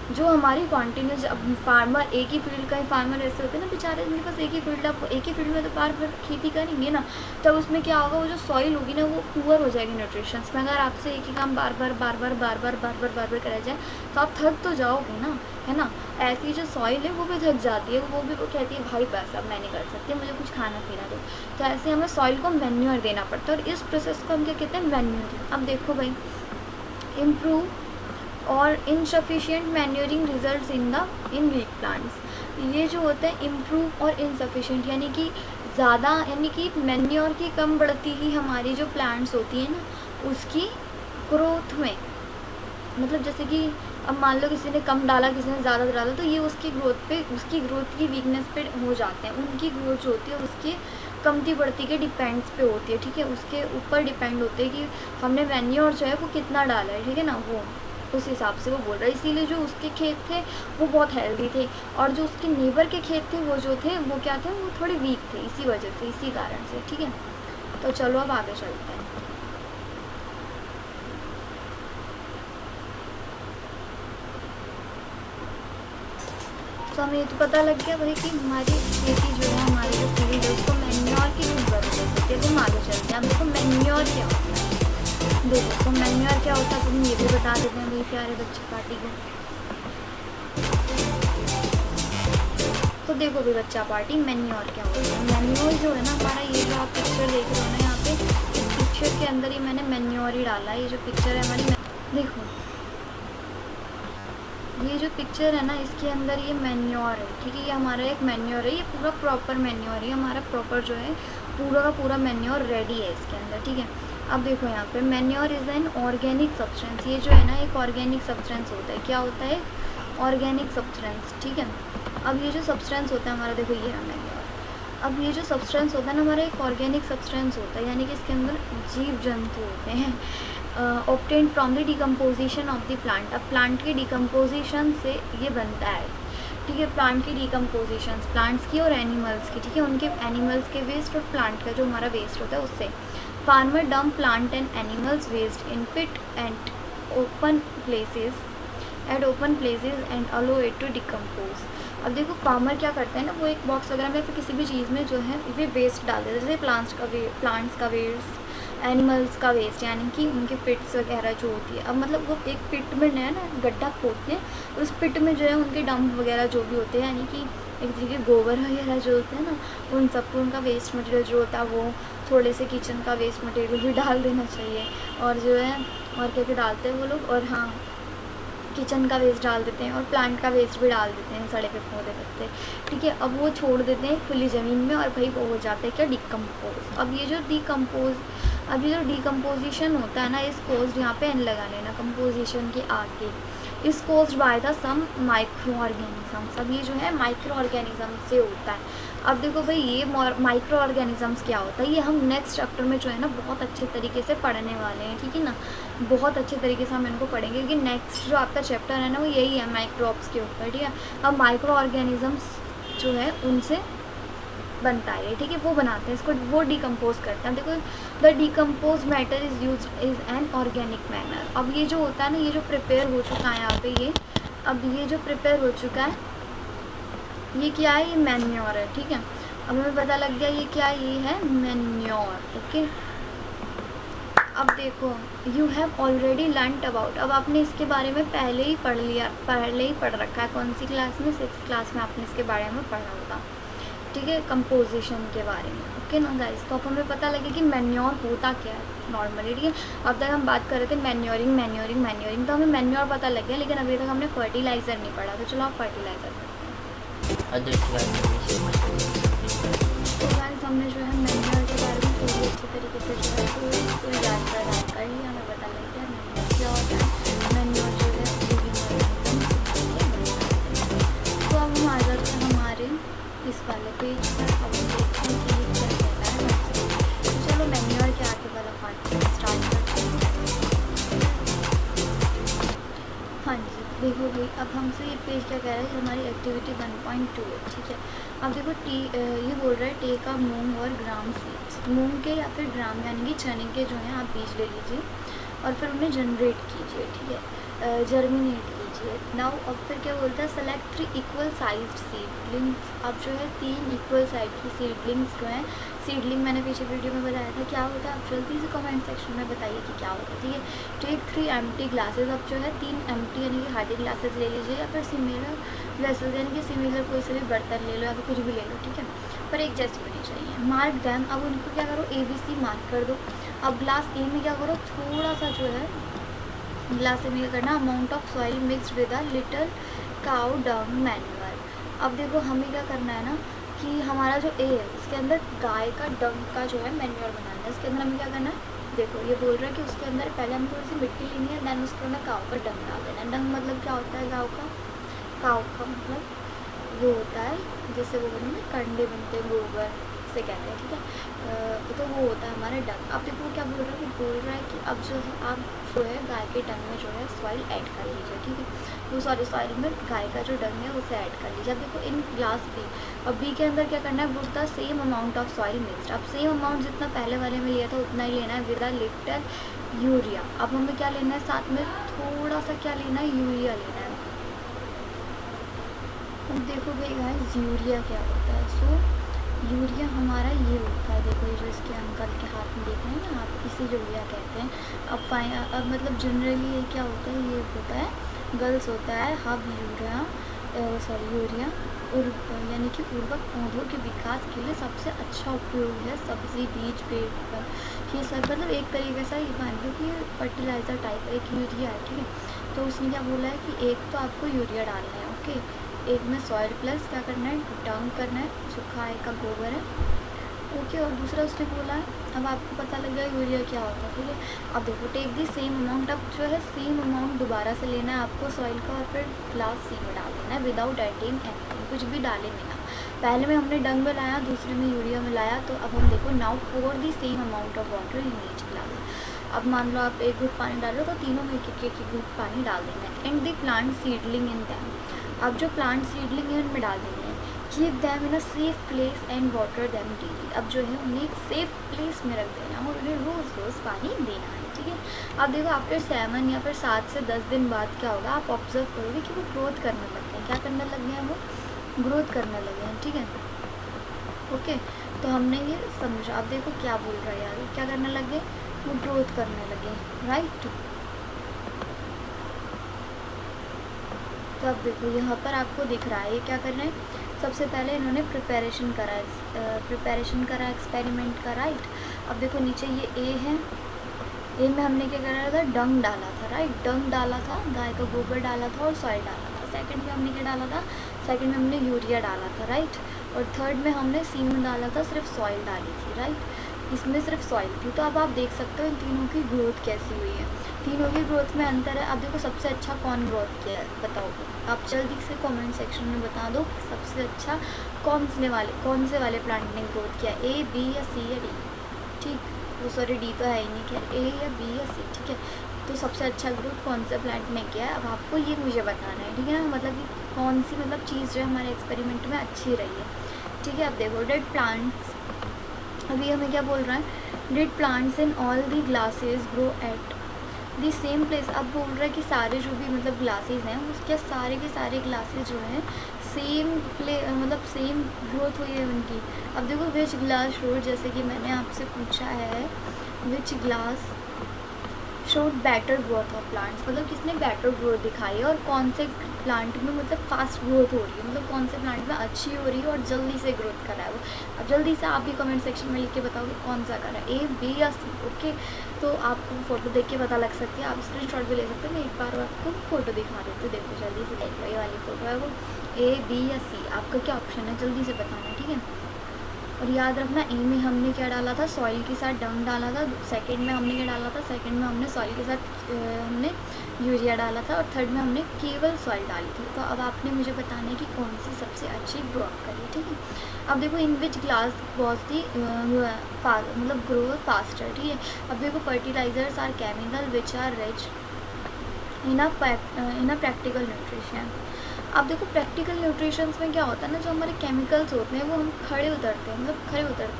S1: जो हमारी continuous, अब farmer एक ही field का ही farmer ऐसे होते हैं ना बेचारे, जिनके पास एक ही फील्ड, आप एक ही फील्ड में तो बार बार खेती करेंगे ना, तब उसमें क्या होगा, वो जो सॉइल होगी ना वो पुअर हो जाएगी न्यूट्रिशंस में। अगर आपसे एक ही काम बार बार कराया जाए तो आप थक तो जाओगे ना, है ना। ऐसी जो सॉइल है वो भी थक जाती है, वो कहती है भाई बस अब मैं नहीं कर सकती, मुझे कुछ खाना पीना दो। तो ऐसे हमें सॉइल को मैन्योर देना पड़ता है, और इस प्रोसेस को हम क्या कहते हैं, मैन्योरिंग। अब देखो भाई, इम्प्रूव और insufficient manuring results in weak plants. ये जो होता है इम्प्रूव और इनसफिशिएंट, यानी कि ज़्यादा, यानी कि मैन्योर की कम बढ़ती ही हमारी जो प्लांट्स होती हैं ना उसकी ग्रोथ में, मतलब जैसे कि अब मान लो किसी ने कम डाला, किसी ने ज़्यादा डाला, तो ये उसकी ग्रोथ की वीकनेस पे हो जाते हैं। उनकी ग्रोथ जो होती है उसकी कमती बढ़ती के डिपेंड्स पे होती है, ठीक है, उसके ऊपर डिपेंड होते हैं कि हमने मैन्योर जो है वो कितना डाला है, ठीक है ना, वो उस हिसाब से वो बोल रहा है। इसीलिए जो उसके खेत थे वो बहुत हेल्दी थे, और जो उसके नेबर के खेत थे वो जो थे वो क्या थे, वो थोड़े वीक थे, इसी वजह से, इसी कारण से, ठीक है। तो चलो अब आगे चलते हैं। तो हमें ये तो पता लग गया भाई कि हमारी खेती जो है, हमारी जो फील्ड है उसको मैन्योर की भी ज़रूरत होती है। तो हम आगे चलते हैं। हमको मैन्योर क्या होता है, देखो तो मैन्योर क्या होता है, तो हम ये भी बता देते हैं भाई प्यारे बच्चे पार्टी को। तो देखो भी बच्चा पार्टी, मैन्योर क्या होता है। मैन्योर जो है ना हमारा, ये जो आप पिक्चर देख रहे हो ना यहाँ पे, इस पिक्चर के अंदर ही मैंने मैन्योर ही डाला है। ये जो पिक्चर है हमारी, देखो ये जो पिक्चर है ना इसके अंदर ये मैन्योर है, ठीक है, ये हमारा एक मैन्योर है, ये पूरा प्रॉपर मैन्योर है, हमारा प्रॉपर जो है पूरा का पूरा मैन्योर रेडी है इसके अंदर, ठीक है। अब देखो यहाँ पे manure is an organic substance. ये जो है ना एक ऑर्गेनिक सब्सटेंस होता है। क्या होता है, ऑर्गेनिक सब्सटेंस, ठीक है। अब ये जो सब्सटेंस होता है हमारा, देखो ये है मैन्योर। अब ये जो सब्सटेंस होता है ना हमारा एक ऑर्गेनिक सब्सटेंस होता है, यानी कि इसके अंदर जीव जंतु होते हैं, obtained from the decomposition of the plant. अब प्लांट के डिकम्पोजिशन से ये बनता है, ठीक है, प्लांट की डिकम्पोजिशन, प्लांट्स की और एनिमल्स की, ठीक है, उनके एनिमल्स के वेस्ट और प्लांट का जो हमारा वेस्ट होता है उससे। Farmer dump plant and animals waste in pit and open places and allow it to decompose. अब देखो फार्मर क्या करते हैं ना, वो एक बॉक्स वगैरह में फिर किसी भी चीज़ में जो है ये वेस्ट डाल देते हैं, जैसे प्लांट्स का वेस्ट, एनिमल्स का वेस्ट, यानी कि उनके पिट्स वगैरह जो होती है। अब मतलब वो एक पिट में है ना गड्ढा खोदते हैं, उस पिट में जो है उनके डंप वगैरह जो भी होते हैं, यानी कि एक तरीके गोबर वगैरह जो होते हैं ना, उन सबको उनका वेस्ट मटेरियल जो होता है वो थोड़े से किचन का वेस्ट मटेरियल भी डाल देना चाहिए। और जो है और क्या क्या डालते हैं वो लोग, और हाँ किचन का वेस्ट डाल देते हैं और प्लांट का वेस्ट भी डाल देते हैं, सड़े पे पौधे पत्ते, ठीक है। अब वो छोड़ देते हैं खुली ज़मीन में और भाई वो हो जाता है क्या, डिकम्पोज। अब ये जो डिकम्पोजिशन होता है ना, इस कोज यहाँ पे एन लगा लेना, कंपोजिशन के आगे, is caused by the some microorganisms. अब ये जो है माइक्रो ऑर्गेनिज्म से होता है। अब देखो भाई ये माइक्रो ऑर्गेनिजम्स क्या होता है, ये हम नेक्स्ट चैप्टर में जो है ना बहुत अच्छे तरीके से पढ़ने वाले हैं, ठीक है ना, बहुत अच्छे तरीके से हम इनको पढ़ेंगे, क्योंकि नेक्स्ट जो आपका चैप्टर है ना वो यही है माइक्रोब्स के ऊपर, ठीक है। अब माइक्रो ऑर्गेनिजम्स जो है उनसे बनता है, ठीक है, वो बनाते हैं इसको, वो डिकम्पोज करते हैं। देखो the decompose matter is use is an organic manner. अब ये जो होता है ना, ये जो प्रिपेयर हो चुका है यहाँ पे ये, अब ये जो प्रिपेयर हो चुका है ये क्या है, ये मैन्योर है, ठीक है। अब हमें पता लग गया ये क्या है, ये है मैन्योर, ओके। अब देखो you have already learned about, अब आपने इसके बारे में पहले ही पढ़ रखा है, कौन सी क्लास में, 6th क्लास में आपने इसके बारे में पढ़ा होगा, ठीक है, कंपोजिशन के बारे में, ओके ना गाइस। तो अब हमें पता लगे कि मैन्योर होता क्या है नॉर्मली, ठीक है। अब तक हम बात कर रहे थे मैन्योरिंग, तो हमें मैन्योर पता लग गया, लेकिन अभी तक हमने फर्टिलाइज़र नहीं पढ़ा, तो चलो आप फर्टिलाइज़र पढ़ते हैं। तो गाइस हमने जो है मैन्योर के बारे में पूरी अच्छी तरीके से जो है पूरी जानकारी कर ली, हमें पता लग गया मैन्योर क्या होता है, मैन्योर जो है लिविंग ऑर्गेनिज्म। तो अब हम आ जाते हैं हमारे इस वाले पेज पर, अब हम देखते हैं कि ये क्या कहता है। तो चलो मैन्योर के आगे वाला पार्ट स्टार्ट करते हैं। हाँ जी देखो भाई, अब हमसे ये पेज क्या कह रहा है, ये हमारी एक्टिविटी 1.2 है, ठीक है। अब देखो ये बोल रहा है टेक अ मूंग और ग्राम सीड्स, मूंग के या फिर ग्राम यानी कि चने के जो हैं आप बीज ले लीजिए और फिर उन्हें जनरेट कीजिए, ठीक है, जर्मिनेट कीजिए। नाउ अब फिर क्या बोलता है, सेलेक्ट 3 इक्वल साइज्ड सीडलिंग्स। अब जो है 3 इक्वल साइज की सीडलिंग्स जो हैं, सीडलिंग मैंने पीछे वीडियो में बताया था क्या होता है, आप जल्दी से कमेंट सेक्शन में बताइए कि क्या होता है, ठीक है। टेक 3 एम्प्टी ग्लासेस, अब जो है 3 एम्प्टी यानी कि खाली ग्लासेस ले लीजिए, या फिर सिमिलर वेसल्स यानी कि सिमिलर कोई से भी बर्तन ले लो या फिर कुछ भी ले लो, ठीक है, पर एक जैसी होनी चाहिए। मार्क दैम, अब उनको क्या करो ABC मार्क कर दो। अब ग्लास ए में क्या करो, थोड़ा सा जो है ग्लास ए में क्या करना, amount of soil mixed with a little cow dung manure. अब देखो हमें क्या करना है ना कि हमारा जो ए है उसके अंदर गाय का डंग का जो है मैन्यूअर बनाना है, उसके अंदर हमें क्या करना है, देखो ये बोल रहा है कि उसके अंदर पहले हमें थोड़ी सी मिट्टी लेनी है, दैन उसके अंदर काऊ का डंग डाल देना है। डंग मतलब क्या होता है, काऊ का मतलब वो होता है जैसे वो बने कंडे बनते हैं गोबर से कहते हैं, ठीक है, तो वो होता है हमारा डंग। अब देखो क्या बोल रहा है कि अब जो है आप जो है गाय के डंग में जो है सॉइल ऐड कर लीजिए, ठीक है, वो सॉइल में गाय का जो डंग है उसे ऐड कर लीजिए। अब देखो इन ग्लास बी, अब बी के अंदर क्या करना है, with the same amount of soil mixed. अब सेम अमाउंट जितना पहले वाले में लिया था उतना ही लेना है, विद अ लिटिल यूरिया। अब हमें क्या लेना है, साथ में थोड़ा सा क्या लेना है, यूरिया लेना है। अब देखो भाई गाइस यूरिया क्या होता है, सो यूरिया हमारा ये होता है, देखो ये जो इसके अंकल के हाथ में देख रहे हैं ना आप, इसे यूरिया कहते हैं। अब मतलब जनरली ये क्या होता है, ये होता है गर्ल्स होता है हब यूरिया यानी कि उर्वरक पौधों के विकास के लिए सबसे अच्छा उपयोग है, सब्जी बीज पेड़ पर ये सब, मतलब एक तरीके से ये मान लो कि फर्टिलाइज़र टाइप एक यूरिया है, ठीक है। तो उसने क्या बोला है कि एक तो आपको यूरिया डालना है, ओके, एक में सॉइल प्लस क्या करना है, डंग करना है, सूखा का गोबर है, ओके, और दूसरा उसने बोला है, अब आपको पता लग गया यूरिया क्या होता है, ठीक है। अब देखो टेक दी सेम अमाउंट, अब जो है सेम अमाउंट दोबारा से लेना है आपको सॉइल का और फिर ग्लास सी में डाल देना है, विदाउट एडिंग एनीथिंग, कुछ भी डाले बिना। पहले में हमने डंग मिलाया, दूसरे में यूरिया मिलाया, तो अब हम देखो now pour the same amount of water in each glass. अब मान लो आप 1 घूंट पानी डाल रहे हो तो तीनों में एक घूंट पानी डाल देना है। And the plant seedling in them, अब जो प्लांट सीडलिंग है उनमें डाल देंगे। Keep them in a safe place and water them daily. अब जो है उन्हें एक सेफ प्लेस में रख देना और उन्हें रोज़ रोज़ पानी देना है, ठीक है। अब देखो आफ्टर 7 या फिर 7 से 10 दिन बाद क्या होगा, आप ऑब्जर्व करोगे कि वो ग्रोथ करने लग गए हैं। क्या करने लग गए हैं, वो ग्रोथ करने लगे हैं, ठीक है। ओके, तो हमने ये समझा। अब देखो क्या बोल रहा है यार, क्या करने लग गए, वो ग्रोथ करने लगे, राइट। तो अब देखो यहाँ पर आपको दिख रहा है ये क्या कर रहे हैं। सबसे पहले इन्होंने प्रिपरेशन करा, एक्सपेरिमेंट का, राइट। अब देखो नीचे ये ए है, ए में हमने क्या करा था, डंग डाला था, राइट। डंग डाला था, गाय का गोबर डाला था और सॉइल डाला था। सेकंड में हमने क्या डाला था, सेकंड में हमने यूरिया डाला था, राइट। और थर्ड में हमने सीमेंट डाला था, सिर्फ सॉइल डाली थी, राइट। इसमें सिर्फ सॉइल थी। तो अब आप देख सकते हो इन तीनों की ग्रोथ कैसी हुई है, तीनों की ग्रोथ में अंतर है। अब देखो सबसे अच्छा कौन ग्रोथ किया है बताओ, आप जल्दी से कमेंट सेक्शन में बता दो कि सबसे अच्छा कौन से वाले प्लांट ने ग्रोथ किया, ए, बी या सी या डी, ठीक। वो सॉरी डी तो है ही नहीं, क्या ए या बी या सी, ठीक है। तो सबसे अच्छा ग्रोथ कौन से प्लांट ने किया है, अब आपको ये मुझे बताना है, ठीक है ना। मतलब कि कौन सी चीज़ जो है हमारे एक्सपेरिमेंट में अच्छी रही है, ठीक है। अब देखो डेड प्लांट्स, अभी हमें क्या बोल रहा है, dead plants in all the glasses grow at the same place. अब बोल रहा है कि सारे जो भी ग्लासेस हैं उसके सारे के सारे ग्लासेस जो हैं सेम सेम ग्रोथ हुई है उनकी। अब देखो विच ग्लास शोड, जैसे कि मैंने आपसे पूछा है, which glass showed better growth of plants, किसने बेटर ग्रोथ दिखाई है और कौन से प्लांट में फास्ट ग्रोथ हो रही है, कौन से प्लांट में अच्छी हो रही है और जल्दी से ग्रोथ कर रहा है वो। अब जल्दी से आप भी कमेंट सेक्शन में लिख के बताओ कि कौन सा कर रहा है, ए, बी या सी, ओके। तो आपको फ़ोटो देख के पता लग सकती है, आप स्क्रीनशॉट भी ले सकते हैं। मैं एक बार आपको फ़ोटो दिखा देती हूँ, देखो जल्दी से देख लो, ये वाली फ़ोटो है वो, ए, बी या सी, आपका क्या ऑप्शन है जल्दी से बताना, ठीक है। और याद रखना ए में हमने क्या डाला था, सॉइल के साथ डंग डाला था। सेकंड में हमने क्या डाला था, सेकंड में हमने सॉइल के साथ हमने यूरिया डाला था। और थर्ड में हमने केवल सॉइल डाली थी। तो अब आपने मुझे बताना है कि कौन सी सबसे अच्छी ग्रोथ करी, ठीक है। अब देखो in which glass was the grow faster, ठीक है। अब देखो fertilisers are chemical which are rich in a practical nutrition. अब देखो प्रैक्टिकल न्यूट्रिशंस में क्या होता है ना, जो हमारे केमिकल्स होते हैं वो हम खड़े उतरते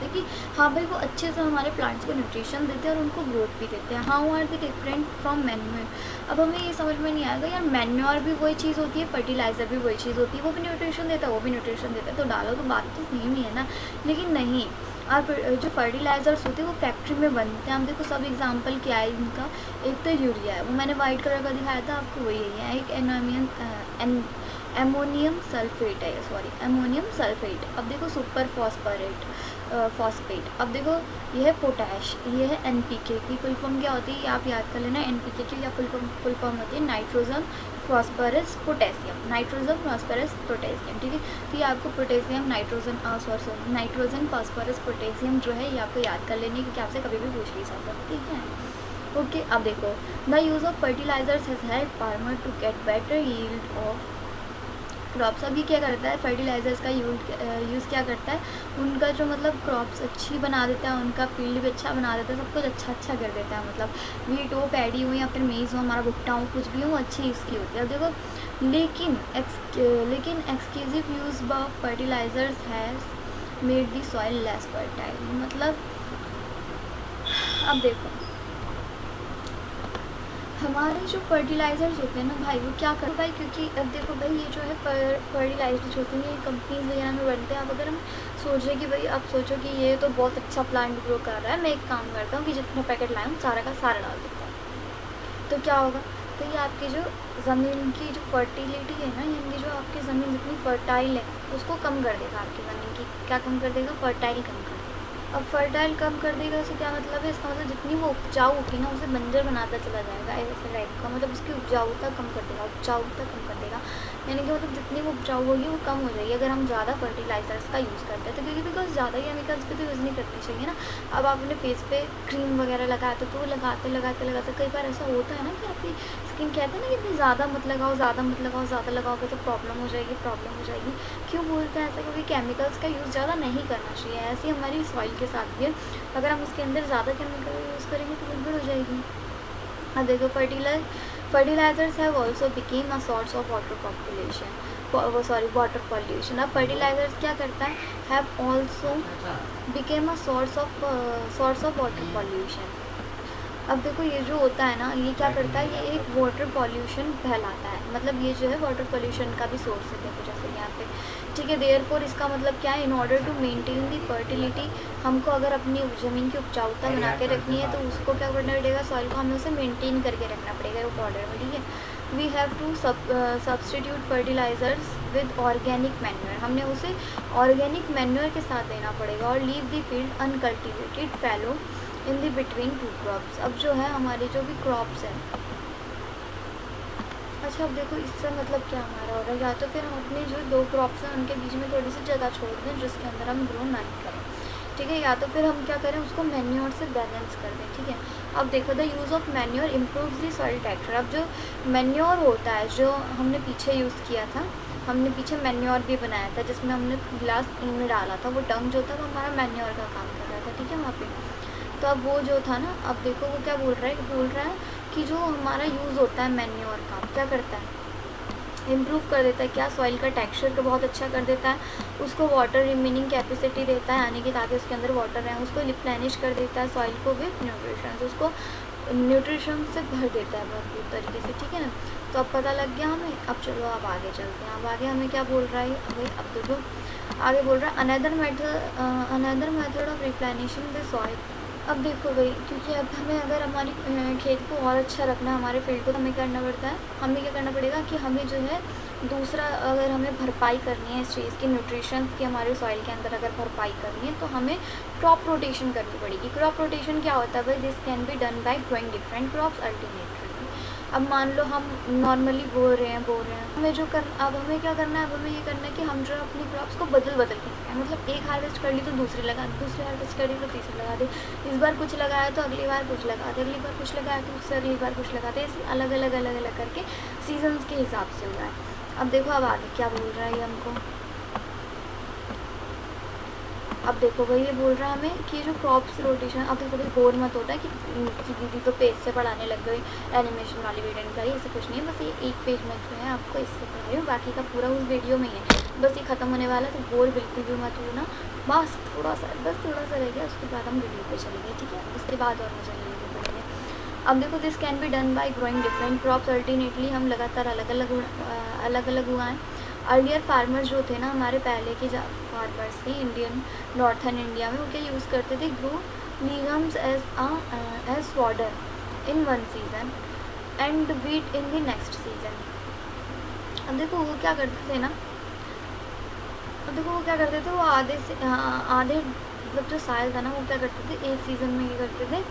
S1: हैं कि हाँ भाई वो अच्छे से हमारे प्लांट्स को न्यूट्रिशन देते हैं और उनको ग्रोथ भी देते हैं। How are the different from manure. अब हमें ये समझ में नहीं आएगा यार, मैन्योर भी वही चीज़ होती है, फर्टिलाइज़र भी वही चीज़ होती है, वो भी न्यूट्रिशन देता है, वो भी न्यूट्रिशन देता है, तो डालो तो बात तो सेम ही है ना। लेकिन नहीं, और जो फर्टिलाइज़र्स होते हैं वो फैक्ट्री में बनते हैं। हम देखो सब एग्जांपल क्या है इनका, एक तो यूरिया है, वो मैंने वाइट कलर का दिखाया था आपको, वही है। एक एमोनियम सल्फेट है, एमोनियम सल्फेट। अब देखो सुपर फॉस्फेट। अब देखो ये है पोटैश, ये है एनपीके की फुल फॉर्म क्या होती है, ये आप याद कर लेना। एनपीके की या फुल फॉर्म होती है नाइट्रोजन फॉस्फोरस पोटेशियम, ठीक है। तो ये आपको पोटेशियम नाइट्रोजन फॉस्फोरस पोटेशियम जो है ये आपको याद कर लेनी है, क्योंकि आपसे कभी भी पूछ नहीं सकता, ठीक है। ओके, अब देखो the use of fertilisers has help farmer to get better yield of crops. अभी क्या करता है, फर्टिलाइजर्स का यूज़ क्या करता है, उनका जो क्रॉप्स अच्छी बना देता है, उनका फील्ड भी अच्छा बना देता है, सब कुछ अच्छा कर देता है। वीट हो, पैडी हो या फिर मेज़ हो, हमारा भुट्टा हो, कुछ भी हो, अच्छी इसकी होती है। देखो लेकिन exclusive use of fertilisers has made the soil less fertile. अब देखो हमारे जो फर्टिलाइज़र्स होते हैं ना भाई, वो क्या करते हैं भाई, क्योंकि अब देखो भाई ये जो है फर्टिलाइजर्स होते हैं, ये कंपनीज वगैरह में बनते हैं। अब अगर हम सोचें कि भाई आप सोचो कि ये तो बहुत अच्छा प्लांट ग्रो कर रहा है, मैं एक काम करता हूँ कि जितना पैकेट लाया हूँ सारा का सारा डाल देता हूँ, तो क्या होगा, तो ये आपकी जो ज़मीन की जो फर्टिलिटी है ना, यानी जो आपकी ज़मीन जितनी फर्टाइल है उसको कम कर देगा, आपकी ज़मीन की क्या कम कर देगा, फर्टाइल कम कर देगा। अब फर्टाइल कम कर देगा, उससे क्या मतलब है, इसका जितनी वो उपजाऊ होगी ना उसे बंजर बनाता चला जाएगा, ऐसे टाइप का। उसकी उपजाऊता कम कर देगा, यानी कि जितनी वो उपजाऊ होगी वो कम हो जाएगी अगर हम ज़्यादा फर्टिलाइजर्स का यूज़ करते हैं। तो क्योंकि बिकॉज ज़्यादा केमिकल्स पे तो यूज़ नहीं करनी चाहिए ना। अब आप अपने फेस पे क्रीम वगैरह लगाते तो वो लगाते कई बार ऐसा होता है ना कि आपकी स्किन कहते हैं ना कि इतनी ज़्यादा मत लगाओ, ज़्यादा लगाओगे तो प्रॉब्लम हो जाएगी। क्यों बोलते हैं ऐसा, क्योंकि केमिकल्स का यूज़ ज़्यादा नहीं करना चाहिए। ऐसे हमारी सॉइल के साथ भी अगर हम उसके अंदर ज़्यादा केमिकल यूज़ करेंगे तो गड़बड़ हो जाएगी। अब देखो fertilisers have also become a source of water population. वो सॉरी वाटर पॉल्यूशन। अब फर्टिलाइजर्स क्या करता है, have also become a source of water pollution. अब देखो ये जो होता है ना, ये क्या करता है, ये एक वाटर पॉल्यूशन फैलाता है, मतलब ये जो है वाटर पॉल्यूशन का भी सोर्स है। देखो जैसे यहाँ पे, ठीक है, देयरफॉर इसका मतलब क्या है, in order to maintain the fertility, हमको अगर अपनी ज़मीन की उपजाऊता बना के रखनी है तो उसको क्या करना पड़ेगा, सॉइल को हमें उसे मेंटेन करके रखना पड़ेगा एक ऑर्डर में, ठीक है। We have to substitute fertilisers with organic manure, हमने उसे ऑर्गेनिक मैन्योर के साथ देना पड़ेगा। और leave the field uncultivated fallow in the between two crops. अब जो है हमारे जो भी क्रॉप्स हैं, अच्छा अब देखो इससे मतलब क्या हमारा हो रहा है, या तो फिर हम अपने जो दो क्रॉप्स हैं उनके बीच में थोड़ी सी जगह छोड़ दें जिसके अंदर हम ग्रो नहीं करें, ठीक है, या तो फिर हम क्या करें, उसको मैन्योर से बैलेंस कर दें, ठीक है। अब देखो the use of manure improves the soil texture. अब जो मैन्योर होता है, जो हमने पीछे यूज़ किया था, हमने पीछे मैन्योर भी बनाया था जिसमें हमने ग्लास में डाला था, वो डंग जो था वो हमारा मैन्योर का काम कर रहा था, ठीक है, वहाँ पे। तो अब वो जो था ना, अब देखो वो क्या बोल रहा है कि जो हमारा यूज़ होता है मैन्योर का, क्या करता है, इम्प्रूव कर देता है, क्या सॉइल का टेक्सचर को बहुत अच्छा कर देता है, उसको वाटर रिमेनिंग कैपेसिटी देता है, यानी कि ताकि उसके अंदर वाटर रहे, उसको रिप्लेनिश कर देता है सॉइल को विथ न्यूट्रिशन, उसको न्यूट्रिशन से भर देता है भरपूर तरीके से, ठीक है ना। तो अब पता लग गया हमें। अब चलो अब आगे चलते हैं। अब आगे हमें क्या बोल रहा है, अब देखो आगे बोल रहा है another method of replenishing the soil. अब देखो भाई, क्योंकि अब हमें अगर हमारी खेत को और अच्छा रखना है, हमारे फील्ड को, तो हमें करना पड़ता है, हमें क्या करना पड़ेगा कि हमें जो है दूसरा, अगर हमें भरपाई करनी है इस चीज़ की, न्यूट्रिशन की हमारे सॉइल के अंदर अगर भरपाई करनी है तो हमें क्रॉप रोटेशन करनी पड़ेगी। क्रॉप रोटेशन क्या होता है भाई, this can be done by growing different crops alternately. अब मान लो हम नॉर्मली बो रहे हैं, हमें जो अब हमें क्या करना है, अब हमें ये करना है कि हम जो अपनी क्रॉप्स को बदल के लगाएं, मतलब एक हार्वेस्ट कर ली तो दूसरी लगा दी, दूसरी हार्वेस्ट कर ली तो तीसरी लगा दी, इस बार कुछ लगाया तो अगली बार कुछ लगा दे, अगली बार कुछ लगाया तो उससे अगली बार कुछ लगाते, ऐसे अलग अलग करके सीजन्स के हिसाब से हुआ है। अब देखो अब आगे क्या बोल रहा है ये हमको। अब देखो भाई ये बोल रहा है हमें कि जो क्रॉप्स रोटेशन, अब देखो भाई बोर मत होता है कि दीदी तो पेज से पढ़ाने लग गई, एनिमेशन वाली वीडियो निकाली, ऐसे कुछ नहीं है, बस ये एक पेज में जो है आपको इससे पढ़ा रही हूँ, बाकी का पूरा उस वीडियो में ही है, बस ये ख़त्म होने वाला है, तो बोर बिल्कुल भी मत होना, बस थोड़ा सा रह गया, उसके बाद हम वीडियो पे चलेंगे, ठीक है, उसके बाद और मजा लेंगे पढ़ेंगे। अब देखो this can be done by growing different crops alternately, हम लगातार अलग अलग उगाएँ। अर्लियर फार्मर्स जो थे ना, हमारे पहले के फार्मर्स थे इंडियन नॉर्थन इंडिया में, वो क्या यूज़ करते थे, grow legumes as fodder in one season and wheat in the next season. अब देखो वो क्या करते थे ना, वो आधे मतलब जो साल था ना, वो क्या करते थे, एक सीज़न में क्या करते थे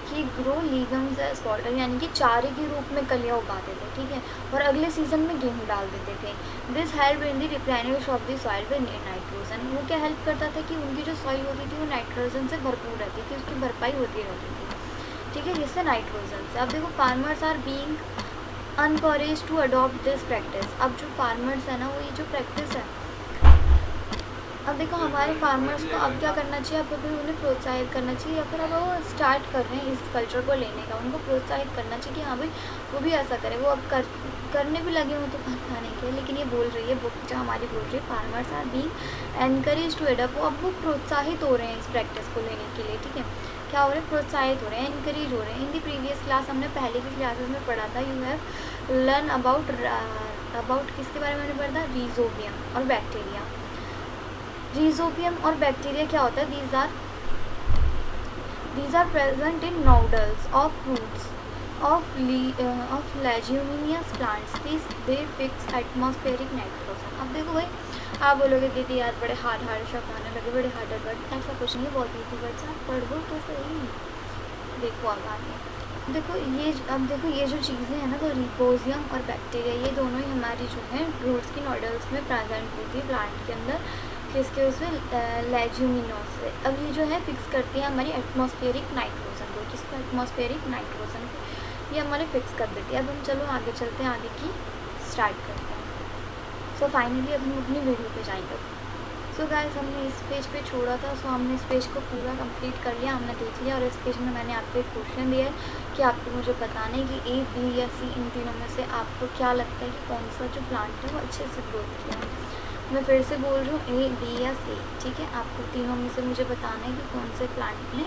S1: कि ग्रो लीगम्स एज फॉडर, यानी कि चारे के रूप में कलियाँ उगाते थे, ठीक है, और अगले सीज़न में गेहूँ डाल देते थे। This help in the replenish of the soil with nitrogen. वो क्या हेल्प करता था कि उनकी जो सॉइल होती थी वो नाइट्रोजन से भरपूर रहती थी, उसकी भरपाई होती रहती थी, ठीक है, जिससे नाइट्रोजन से। अब देखो farmers are being encourage to adopt this practice. अब जो फार्मर्स है ना, वो ये जो प्रैक्टिस है, अब देखो हमारे फार्मर्स को अब क्या करना चाहिए, अब अभी उन्हें प्रोत्साहित करना चाहिए, या फिर अब वो स्टार्ट कर रहे हैं इस कल्चर को लेने का, उनको प्रोत्साहित करना चाहिए कि हाँ भाई वो भी ऐसा करें। वो अब करने भी लगे हुए तो खाने के, लेकिन ये बोल रही है बुक जो हमारी बोल रही है, farmers are being encourage to adopt. वो अब वो प्रोत्साहित हो रहे हैं इस प्रैक्टिस को लेने के लिए, ठीक है, क्या हो रहे हैं, प्रोत्साहित हो रहे हैं, इनकरेज हो रहे हैं। इन द प्रीवियस क्लास हमने पहले की क्लासेस में पढ़ा था, यू हैव लर्न अबाउट किसके बारे में पढ़ा था, रीजोबियम और बैक्टीरिया। रीजोबियम और बैक्टीरिया क्या होता है, these are present in nodules of fruits of leguminous plants. They fix atmospheric nitrogen. अब देखो भाई, आप बोलोगे दीदी यार बड़े हार्ड शब्द आने लगे, बड़े हार्ड वर्ड, ऐसा कुछ नहीं है, बहुत ईजी वर्ड्स आप पढ़ दो तो सही। देखो अब आगे देखो ये जो चीज़ें हैं ना, तो रिपोजियम और बैक्टीरिया, ये दोनों ही हमारी जो है रूट्स की नोडल्स में प्रेजेंट होती है प्लांट के अंदर, किसके उसमें, लेग्यूमिनोस से। अब ये जो है फिक्स करती है हमारी एटमॉस्फेरिक नाइट्रोजन को, किसको, एटमॉस्फेरिक नाइट्रोजन को, ये हमारे फिक्स कर देती है। अब हम चलो आगे चलते हैं, आगे की स्टार्ट करते हैं। सो फाइनली अब हम अपनी वीडियो पे जाएंगे। सो गाइस हमने इस पेज पे छोड़ा था, सो हमने इस पेज को पूरा कंप्लीट कर लिया, हमने देख लिया। और इस पेज में मैंने आपको एक क्वेश्चन दिया है कि आपको मुझे बताना है कि ए, बी या सी इन तीनों में से आपको क्या लगता है कि कौन सा जो प्लांट है वो अच्छे से ग्रोथ किया है। मैं फिर से बोल रही हूँ, ए, बी या सी, ठीक है। आपको तीनों में से मुझे बताना है कि कौन से प्लांट ने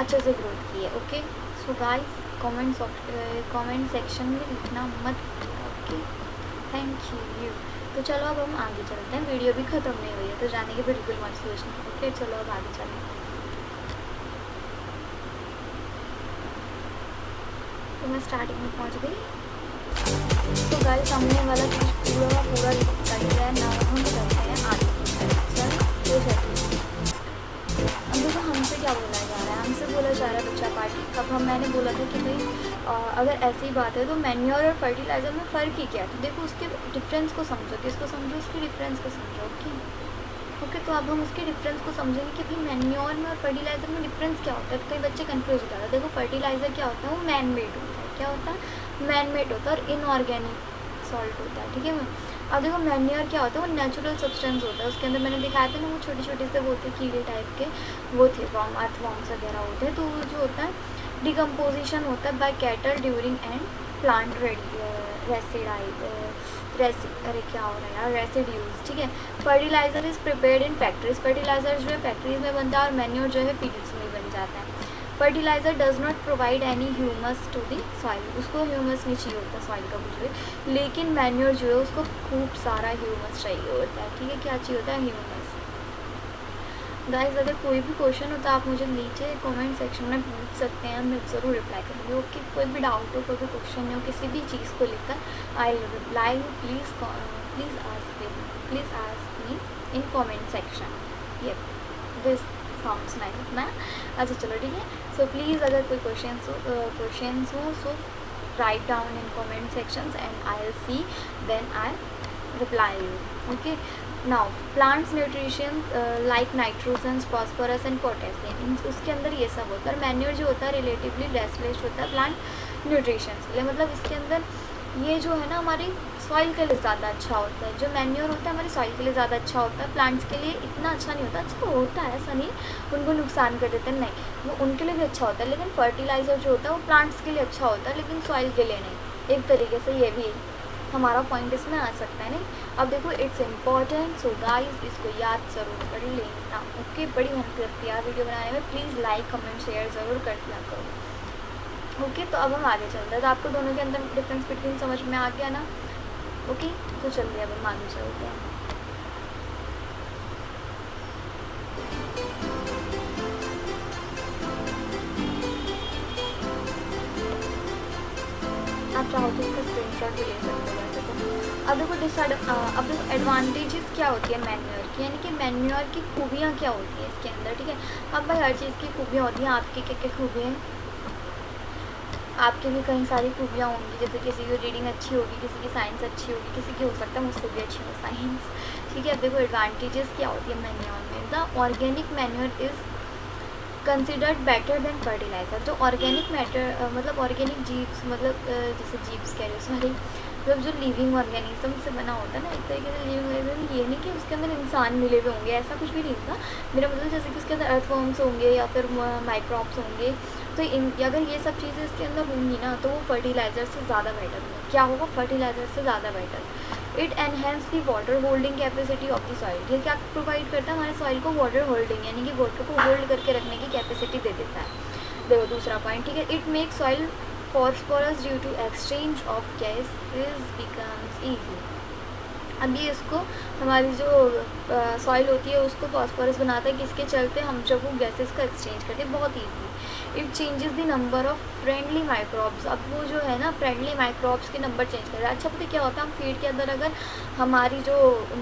S1: अच्छे से ग्रोथ की है। Okay, so guys comment section में लिखना मत, ओके, थैंक यू। तो चलो अब हम आगे चलते हैं, वीडियो भी ख़त्म नहीं हुई है तो जाने की बिल्कुल मत सोचना। ओके, चलो अब आगे चलते हैं। तो मैं स्टार्टिंग में पहुंच गई। तो गाइस हमने वाला चीज़ पूरा पूरा कर लिया है। नाउ हम चलते हैं आगे की तरफ। चलो ये चलते हैं। अब देखो हमसे क्या बोला जा रहा है, हमसे बोला जा रहा है बच्चा पार्टी। अब मैंने बोला था कि भाई अगर ऐसी बात है तो मैन्योर और फर्टिलाइज़र में फ़र्क ही क्या है। तो देखो उसके डिफरेंस को समझो, किसको समझो, उसके डिफरेंस को समझो। ओके, तो अब हम उसके डिफरेंस को समझेंगे कि भाई मैन्योर में और फर्टिलाइज़र में डिफरेंस क्या होता है। तो कई बच्चे कन्फ्यूज हो जाते हैं। देखो फर्टिलाइज़र क्या होता है, वो मैन मेड होता है। क्या होता है, मैन मेड होता है और इनऑर्गेनिक सॉल्ट होता है, ठीक है। अब देखो मैन्योर क्या होता है, वो नेचुरल सब्सटेंस होता है। उसके अंदर मैंने दिखाया था ना, वो छोटे छोटे से वो थे कीड़े टाइप के, वो थे वॉर्म, अर्थ वॉर्म्स वगैरह होते हैं। तो वो जो होता है डिकम्पोजिशन होता है by cattle during and plant अरे क्या हो रहा है यार, रेसिड्यूज, ठीक है। Fertiliser is prepared in factories, fertiliser जो है फैक्ट्रीज में बनता है और मैन्योर जो है फील्ड्स में बन जाता है। Fertiliser does not provide any humus to the soil, उसको ह्यूमस नहीं चाहिए होता सॉइल का कुछ भी, लेकिन मैन्योर जो है उसको खूब सारा ह्यूमस चाहिए होता है, ठीक है। क्या चाहिए होता है, ह्यूमस। गाइस अगर कोई भी क्वेश्चन होता है आप मुझे नीचे कमेंट सेक्शन में पूछ सकते हैं, मैं ज़रूर रिप्लाई करूँगी। ओके, कोई भी डाउट हो, कोई भी क्वेश्चन हो, किसी भी चीज़ को लेकर I will reply you. Please ask me in comment section. ये दिस साउंड्स नाइस ना। अच्छा चलो ठीक है। सो प्लीज़ अगर कोई क्वेश्चंस हो so write down in comment sections and I will see then I reply you. Okay, now plants nutrition like nitrogens, phosphorus and potassium, उसके अंदर ये सब होता है। मैन्योर जो होता है रिलेटिवली लेस होता है प्लांट न्यूट्रिशन के लिए, मतलब इसके अंदर ये जो है ना हमारी सॉइल के लिए ज़्यादा अच्छा होता है। जो मैन्योर होता है हमारी सॉइल के लिए ज़्यादा अच्छा होता है, प्लांट्स के लिए इतना अच्छा नहीं होता। अच्छा होता है, ऐसा नहीं उनको नुकसान कर देते हैं, नहीं, वो उनके लिए भी अच्छा होता है। लेकिन फर्टिलाइज़र जो होता है वो प्लांट्स के लिए अच्छा होता है लेकिन सॉइल के लिए नहीं। एक तरीके से ये भी हमारा पॉइंट इसमें आ सकता है नहीं। अब देखो इट्स इम्पॉर्टेंट, सो गाइस इसको याद ज़रूर कर लेना। ओके, बड़ी मेहनत करती है वीडियो बनाने में, प्लीज़ लाइक कमेंट शेयर ज़रूर कर दिया करो। ओके, तो अब हम आगे चलते हैं। तो आपको दोनों के अंदर डिफरेंस बिटवीन समझ में आ गया ना। ओके, तो चलिए अब हम आगे चलते हैं। आप चाहो तो इसका स्क्रीनशॉट भी ले सकते हो वैसे तो। अब देखो एडवांटेजेस क्या होती है मैन्योर की, यानी कि मैन्योर की खूबियाँ क्या होती है इसके अंदर, ठीक है। अब भाई हर चीज़ की खूबियाँ होती हैं। आपकी क्या क्या खूबियाँ, आपकी भी कई सारी खूबियाँ होंगी, जैसे किसी की रीडिंग अच्छी होगी, किसी की साइंस अच्छी होगी, किसी की हो सकता है मुझसे भी अच्छी हो साइंस, ठीक है। अब देखो एडवांटेजेस क्या होती है मैन्योर में। The organic manure is considered better than fertiliser. जो ऑर्गेनिक मैटर मतलब ऑर्गेनिक जीव्स, मतलब जैसे जीव्स कह रहे हो सॉरी, मतलब जो लिविंग ऑर्गेनिज्म से बना होता है ना, एक तरीके से लिविंग ऑर्गेनिज्म, ये नहीं कि उसके अंदर इंसान मिले हुए होंगे, ऐसा कुछ भी नहीं होता। मेरा मतलब जैसे कि उसके अंदर अर्थवॉर्म्स होंगे या फिर माइक्रोब्स होंगे, तो अगर ये सब चीज़ें इसके अंदर होंगी ना तो वो फर्टिलाइज़र से ज़्यादा बेटर होगा। क्या होगा, फर्टिलाइज़र से ज़्यादा better. It enhance the water holding capacity of the soil. ये क्या प्रोवाइड करता है, हमारे सॉइल को वाटर होल्डिंग, यानी कि वाटर को होल्ड करके रखने की कैपेसिटी दे देता है। देखो दूसरा पॉइंट, ठीक है। It make soil phosphorus due to exchange of gases becomes easy. अब ये इसको हमारी जो सॉइल होती है उसको फॉस्फोरस बनाता है, किसके चलते, हम जब वो गैसेस का एक्सचेंज करते हैं, बहुत easy. It changes the number of friendly microbes. अब वो जो है ना फ्रेंडली माइक्रोब्स के नंबर चेंज कर रहा है। अच्छा पता क्या होता है, हम फीड के अंदर अगर हमारी जो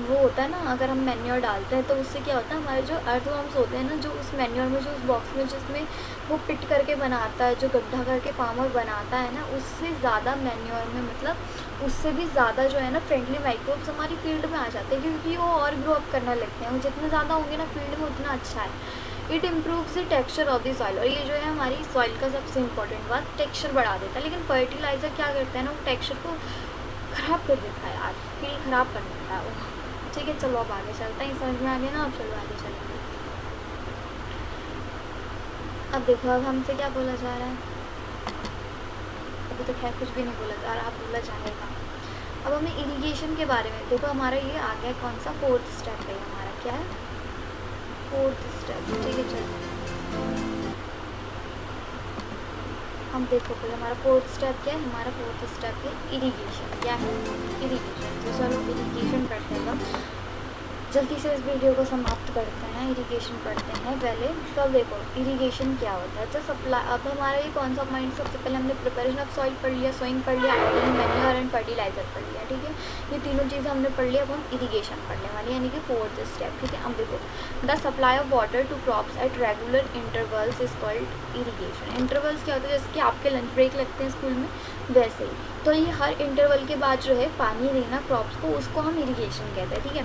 S1: वो होता है ना, अगर हम मैन्योर डालते हैं तो उससे क्या होता है, हमारे जो अर्थवॉर्म्स होते हैं ना, जो उस मैन्योर में, जो उस बॉक्स में जिसमें वो पिट करके बनाता है, जो गड्ढा करके फार्मर बनाता है ना, उससे ज़्यादा मैन्योर में, मतलब उससे भी ज़्यादा जो है ना फ्रेंडली माइक्रोब्स हमारी फील्ड में आ जाते हैं, क्योंकि वो और ग्रो अप करना लगते हैं। वो जितने ज़्यादा होंगे ना फील्ड में उतना अच्छा है। It improves the texture of the soil. और ये जो है हमारी सॉइल का सबसे इम्पोर्टेंट बात, टेक्सचर बढ़ा देता है। लेकिन फर्टिलाइज़र क्या करता है ना, वो टेक्सचर को ख़राब कर देता है यार, फील ख़राब कर देता है वो। ठीक है, चलो अब आगे चलते हैं। समझ में आ गया ना? अब चलो आगे चलेंगे। अब देखो, अब हमसे क्या बोला जा रहा है? अभी तो खैर कुछ भी नहीं बोला जा रहा, अब बोला जाएगा। अब हमें इरिगेशन के बारे में देखो, हमारा ये आ गया कौन सा? 4th स्टेप है हमारा। क्या है? 4th step. ठीक है, चलो हम देखो पहले हमारा 4th स्टेप क्या है? हमारा 4th स्टेप है इरिगेशन। क्या है? इरिगेशन। तो चलो इरिगेशन पढ़ते हैं हम। जल्दी से इस वीडियो को समाप्त करते हैं। इरिगेशन पढ़ते हैं पहले। तो अब देखो इरिगेशन क्या होता है। तो सप्लाई, अब हमारा ये कौन सा पॉइंट? सबसे पहले हमने प्रिपरेशन ऑफ सॉइल पढ़ लिया, सोइंग पढ़ लिया, एडिंग, मैन्योर एंड फर्टिलाइजर पढ़ लिया। ठीक है, ये तीनों चीज़ें हमने पढ़ लिया। अब हम इरिगेशन पढ़ने वाले, यानी कि 4th स्टेप। ठीक है, अब देखो the supply of water to crops at regular intervals is called irrigation. Intervals क्या होता है? जैसे कि आपके लंच ब्रेक लगते हैं स्कूल में, वैसे ही। तो ये हर इंटरवल के बाद जो है पानी देना क्रॉप्स को, उसको हम इरिगेशन कहते हैं। ठीक है,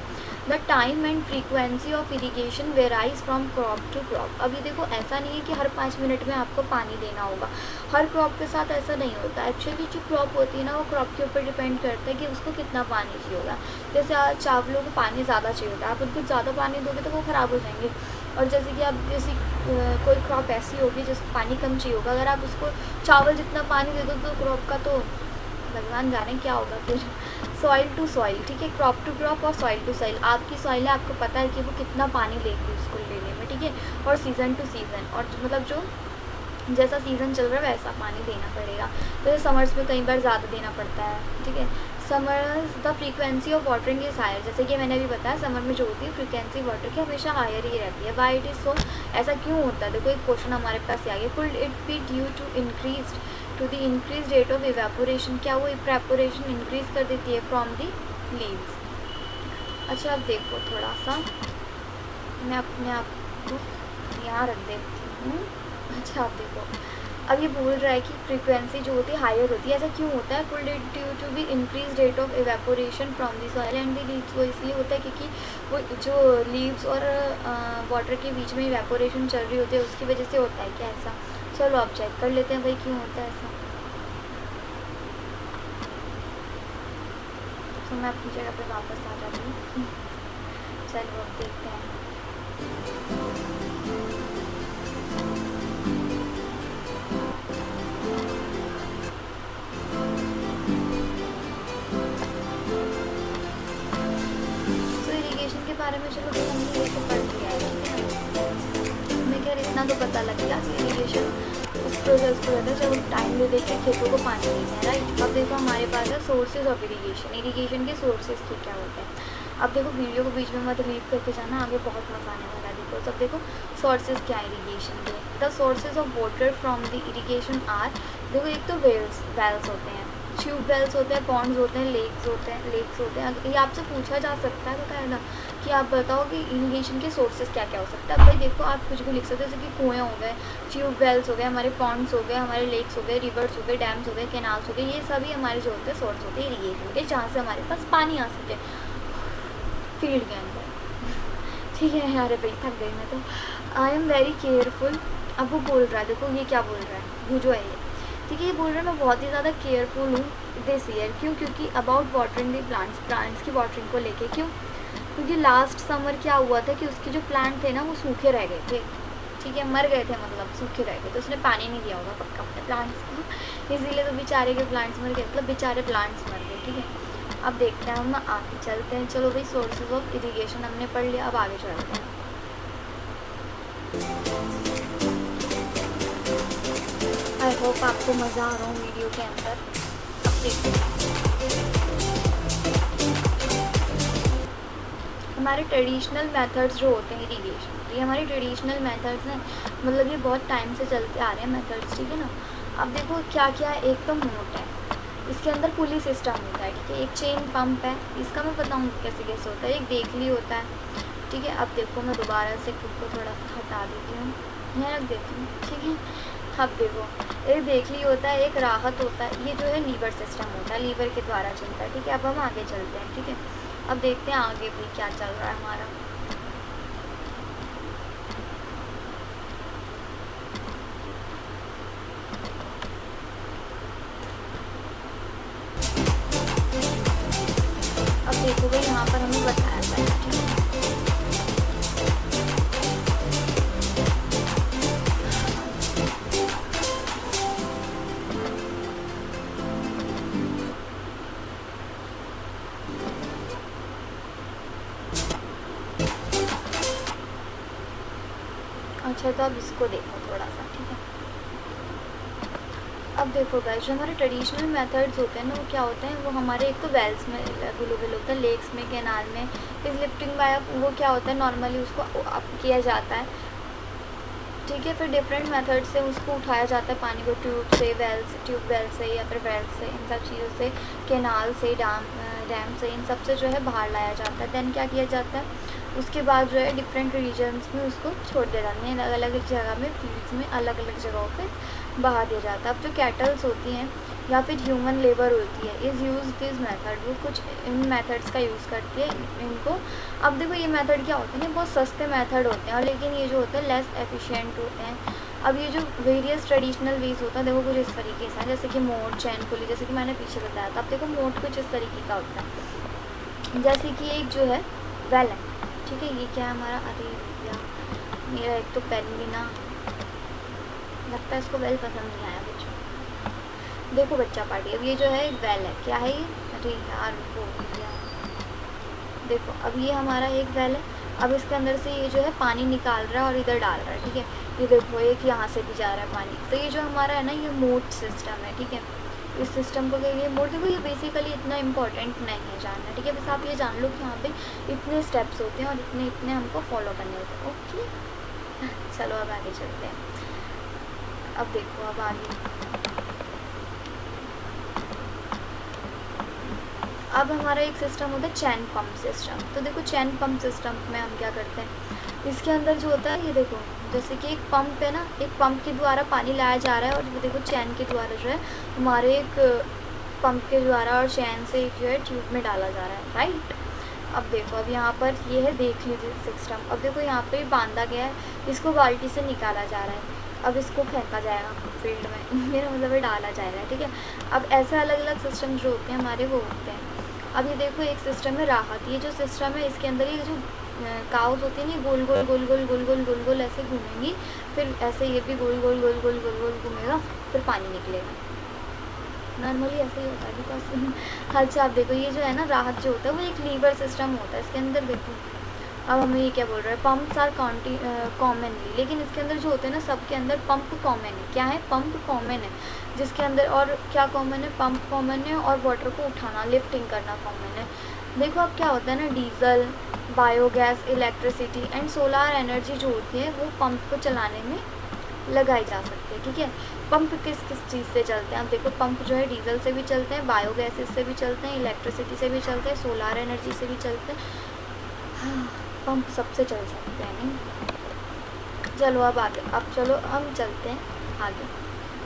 S1: the time and frequency of irrigation varies from crop to crop. अभी देखो ऐसा नहीं है कि हर 5 मिनट में आपको पानी देना होगा, हर क्रॉप के साथ ऐसा नहीं होता। एक्चुअली जो क्रॉप होती है ना, वो क्रॉप के ऊपर डिपेंड करता है कि उसको कितना पानी चाहिए होगा। जैसे चावलों को पानी ज़्यादा चाहिए होता है, आप उनको ज़्यादा पानी दोगे तो वो ख़राब हो जाएंगे। और जैसे कि आप कोई क्रॉप ऐसी होगी जिसको पानी कम चाहिए होगा, अगर आप उसको चावल जितना पानी दे दो तो क्रॉप का तो भगवान जाने क्या होगा फिर। Soil to soil. ठीक है, क्रॉप टू क्रॉप और सॉइल टू सॉइल। आपकी सॉइल है, आपको पता है कि वो कितना पानी लेगी उसको लेने में। ठीक है, और सीज़न टू सीज़न, और मतलब जो जैसा सीज़न चल रहा है वैसा पानी देना पड़ेगा। तो समर्स में कई बार ज़्यादा देना पड़ता है। ठीक है, summers the frequency of watering is higher. जैसे कि मैंने अभी बताया, समर में जो होती है फ्रीक्वेंसी वाटर की हमेशा हायर ही रहती है। Why it is so? ऐसा क्यों होता है? देखो एक क्वेश्चन हमारे पास आ गया। Could it be due to the increase rate of evaporation? क्या वो इवेपोरेशन इंक्रीज कर देती है फ्रॉम द लीव्स? अच्छा अब देखो थोड़ा सा मैं अपने आप को यहाँ रख देती हूँ। अच्छा आप देखो, अब ये बोल रहा है कि फ्रीक्वेंसी जो होती है हायर होती है। ऐसा क्यों होता है? Could it due to be increase rate of evaporation from the soil and the leaves. वो इसलिए होता है क्योंकि वो जो लीव्स और वाटर के बीच में इवेपोरेशन चल रही होती है, उसकी वजह से होता है क्या ऐसा? चलो आप चेक कर लेते हैं भाई क्यों होता है ऐसा। तो मैं अपनी जगह पे वापस आ जाती हूँ। चलो अब देखते हैं। बारे में चलो तो हमने ये तो पढ़ लिया है। ठीक है ना, हमें क्या इतना तो पता लग गया कि इरिगेशन उस प्रोसेस को रहता है जब टाइम ले देके खेतों को पानी देना है। राइट, अब देखो हमारे पास है सोर्सेज ऑफ इरिगेशन। इरिगेशन के सोर्सेज के क्या होते हैं? अब देखो वीडियो को बीच में मत लीव करके जाना, आगे बहुत मजा आने वाला है। देखो सब देखो सोर्सेज क्या है इरिगेशन के। The sources of water from the irrigation are, देखो एक तो वेल्स होते हैं, ट्यूब वेल्स होते हैं, पॉन्ड्स होते हैं, लेक्स होते हैं। ये आपसे पूछा जा सकता है बकायदा कि आप बताओ कि इरिगेशन के सोर्सेज क्या क्या हो सकता है। अब भाई देखो आप कुछ भी लिख सकते हो, जैसे कि कुएँ हो गए, ट्यूब वेल्स हो गए, हमारे पॉन्ड्स हो गए, हमारे लेक्स हो गए, रिवर्स हो गए, डैम्स हो गए, कैनाल्स हो गए। ये सभी हमारे जो होते हैं सोर्स होते हैं इरिगेशन के, जहाँ से हमारे पास पानी आ सके फील्ड के अंदर। ठीक है यार भाई थक गई मैं तो। I am very careful. अब वो बोल रहा है, देखो ये क्या बोल रहा है, वो जो है ये, ठीक है, ये बोल रहा है मैं बहुत ही ज़्यादा केयरफुल हूँ दिस ईयर। क्यों? क्योंकि अबाउट वाटरिंग द प्लांट्स की वाटरिंग को लेके। क्यों? क्योंकि लास्ट समर क्या हुआ था कि उसके जो प्लांट थे ना वो सूखे रह गए थे। ठीक है, मर गए थे, मतलब सूखे रह गए, तो उसने पानी नहीं दिया होगा पक्का अपने प्लांट्स को, इसीलिए तो बेचारे के प्लांट्स मर गए, मतलब बेचारे प्लांट्स मर गए। ठीक है, अब देखते हैं, हम आगे चलते हैं। चलो भाई सोर्सेज ऑफ इरिगेशन हमने पढ़ लिया, अब आगे चलते हैं। आई होप आपको मज़ा आ रहा हूँ वीडियो के अंदर। अब देखते हैं हमारे ट्रेडिशनल मेथड्स जो होते हैं इरिगेशन, ये हमारे ट्रेडिशनल मेथड्स हैं, मतलब ये बहुत टाइम से चलते आ रहे हैं मेथड्स। ठीक है ना, अब देखो क्या क्या है। एक तो मोट है, इसके अंदर पुली सिस्टम होता है। ठीक है, एक चेन पंप है, इसका मैं बताऊँगी कैसे कैसे होता है। एक देखली होता है। ठीक है, अब देखो मैं दोबारा से खुद को थोड़ा सा हटा देती हूँ, यहाँ रख देती हूँ। ठीक है, अब देखो एक देखली होता है, एक राहत होता है, ये जो है लीवर सिस्टम होता है, लीवर के द्वारा चलता है। ठीक है, अब हम आगे चलते हैं। ठीक है, अब देखते हैं आगे भी क्या चल रहा है हमारा। अब देखो भाई यहाँ पर हमें बताया था तो आप इसको देखो थोड़ा सा, ठीक है। अब देखो गाइस, जो हमारे ट्रेडिशनल मेथड्स होते हैं ना, वो क्या होते हैं, वो हमारे एक तो वेल्स में अवेलेबल होता है, लेक्स में, कैनाल में। इस लिफ्टिंग बाय वो क्या होता है, नॉर्मली उसको अप किया जाता है, ठीक है। फिर डिफरेंट मेथड से उसको उठाया जाता है पानी को, ट्यूब वेल से या फिर वेल से, इन सब चीज़ों से, कैनाल से, डैम से, इन सब से जो है बाहर लाया जाता है। देन क्या किया जाता है, उसके बाद जो है डिफरेंट रीजन्स में उसको छोड़ दिया जाता है, अलग अलग जगह में, फील्ड्स में, अलग अलग जगहों पे बहा दिया जाता है। अब जो कैटल्स होती हैं या फिर ह्यूमन लेबर होती है, इज़ यूज़ दिस मेथड, वो कुछ इन मेथड्स का यूज़ करती है इनको। अब देखो ये मेथड क्या होते हैं, बहुत सस्ते मेथड होते हैं, और लेकिन ये जो होते हैं लेस एफिशिएंट होते हैं। अब ये जो वेरियस ट्रेडिशनल वेज होता है, देखो कुछ इस तरीके से, जैसे कि मोट, चैन पुली, जैसे कि मैंने पीछे बताया था। अब देखो मोट कुछ इस तरीके का होता है, जैसे कि एक जो है वेल है, ठीक है। ये क्या है हमारा, अरे भैया मेरा एक तो पेन भी ना, लगता है इसको वेल पसंद नहीं आया बच्चों। देखो बच्चा पार्टी, अब ये जो है वेल है, क्या है ये, अरे यार वो भैया, देखो अब ये हमारा एक वेल है। अब इसके अंदर से ये जो है पानी निकाल रहा है और इधर डाल रहा है, ठीक है। ये देखो एक यहाँ से भी जा रहा है पानी। तो ये जो हमारा है ना, ये मोट सिस्टम है, ठीक है। इस सिस्टम को ये मोट, देखो ये बेसिकली इतना इम्पोर्टेंट नहीं है जानना, ठीक है। बस आप ये जान लो कि यहाँ पे इतने स्टेप्स होते हैं और इतने हमको फॉलो करने होते हैं, ओके। चलो अब आगे चलते हैं। अब देखो अब आगे, अब हमारा एक सिस्टम होता है चैन पंप सिस्टम। तो देखो चैन पंप सिस्टम में हम क्या करते हैं, इसके अंदर जो होता है, ये देखो जैसे कि एक पंप है ना, एक पंप के द्वारा पानी लाया जा रहा है, और देखो चैन के द्वारा जो है हमारे एक पंप के द्वारा और चैन से जो है ट्यूब में डाला जा रहा है, राइट। अब देखो अब यहाँ पर ये है, देख लीजिए सिस्टम। अब देखो यहाँ पे बांधा गया है, इसको बाल्टी से निकाला जा रहा है, अब इसको फेंका जाएगा फील्ड में, मेरा मतलब है डाला जाएगा, ठीक है। अब ऐसे अलग अलग सिस्टम जो होते हैं हमारे, वो होते हैं। अब ये देखो एक सिस्टम है राहत, ये जो सिस्टम है इसके अंदर ये जो काउस होती है ना, गोल गोल गोल गोल गोल गोल गोल गोल ऐसे घूमेंगी, फिर ऐसे ये भी गोल गोल गोल गोल गोल गोल घूमेगा, फिर पानी निकलेगा। नॉर्मली ऐसे ही होता है बिकॉज अच्छा आप देखो ये जो है ना राहत जो होता है, वो एक लीवर सिस्टम होता है इसके अंदर। देखो अब हमें ये क्या बोल रहा है, पम्प्स आर कॉमनली, लेकिन इसके अंदर जो होते हैं ना, सबके अंदर पंप कॉमन है। क्या है, पंप कॉमन है जिसके अंदर, और क्या कॉमन है, पंप कॉमन है, और वाटर को उठाना, लिफ्टिंग करना कॉमन है। देखो अब क्या होता है ना, diesel, biogas, electricity and solar energy जो होती है, वो पंप को चलाने में लगाई जा सकती है, ठीक है। पंप किस किस चीज़ से चलते हैं, अब देखो पंप जो है डीजल से भी चलते हैं, बायोगैस से भी चलते हैं, इलेक्ट्रिसिटी से भी चलते हैं, सोलार एनर्जी से भी चलते हैं। हाँ, पंप सबसे चल सकते हैं, नहीं। चलो अब आगे, अब चलो हम चलते हैं आगे।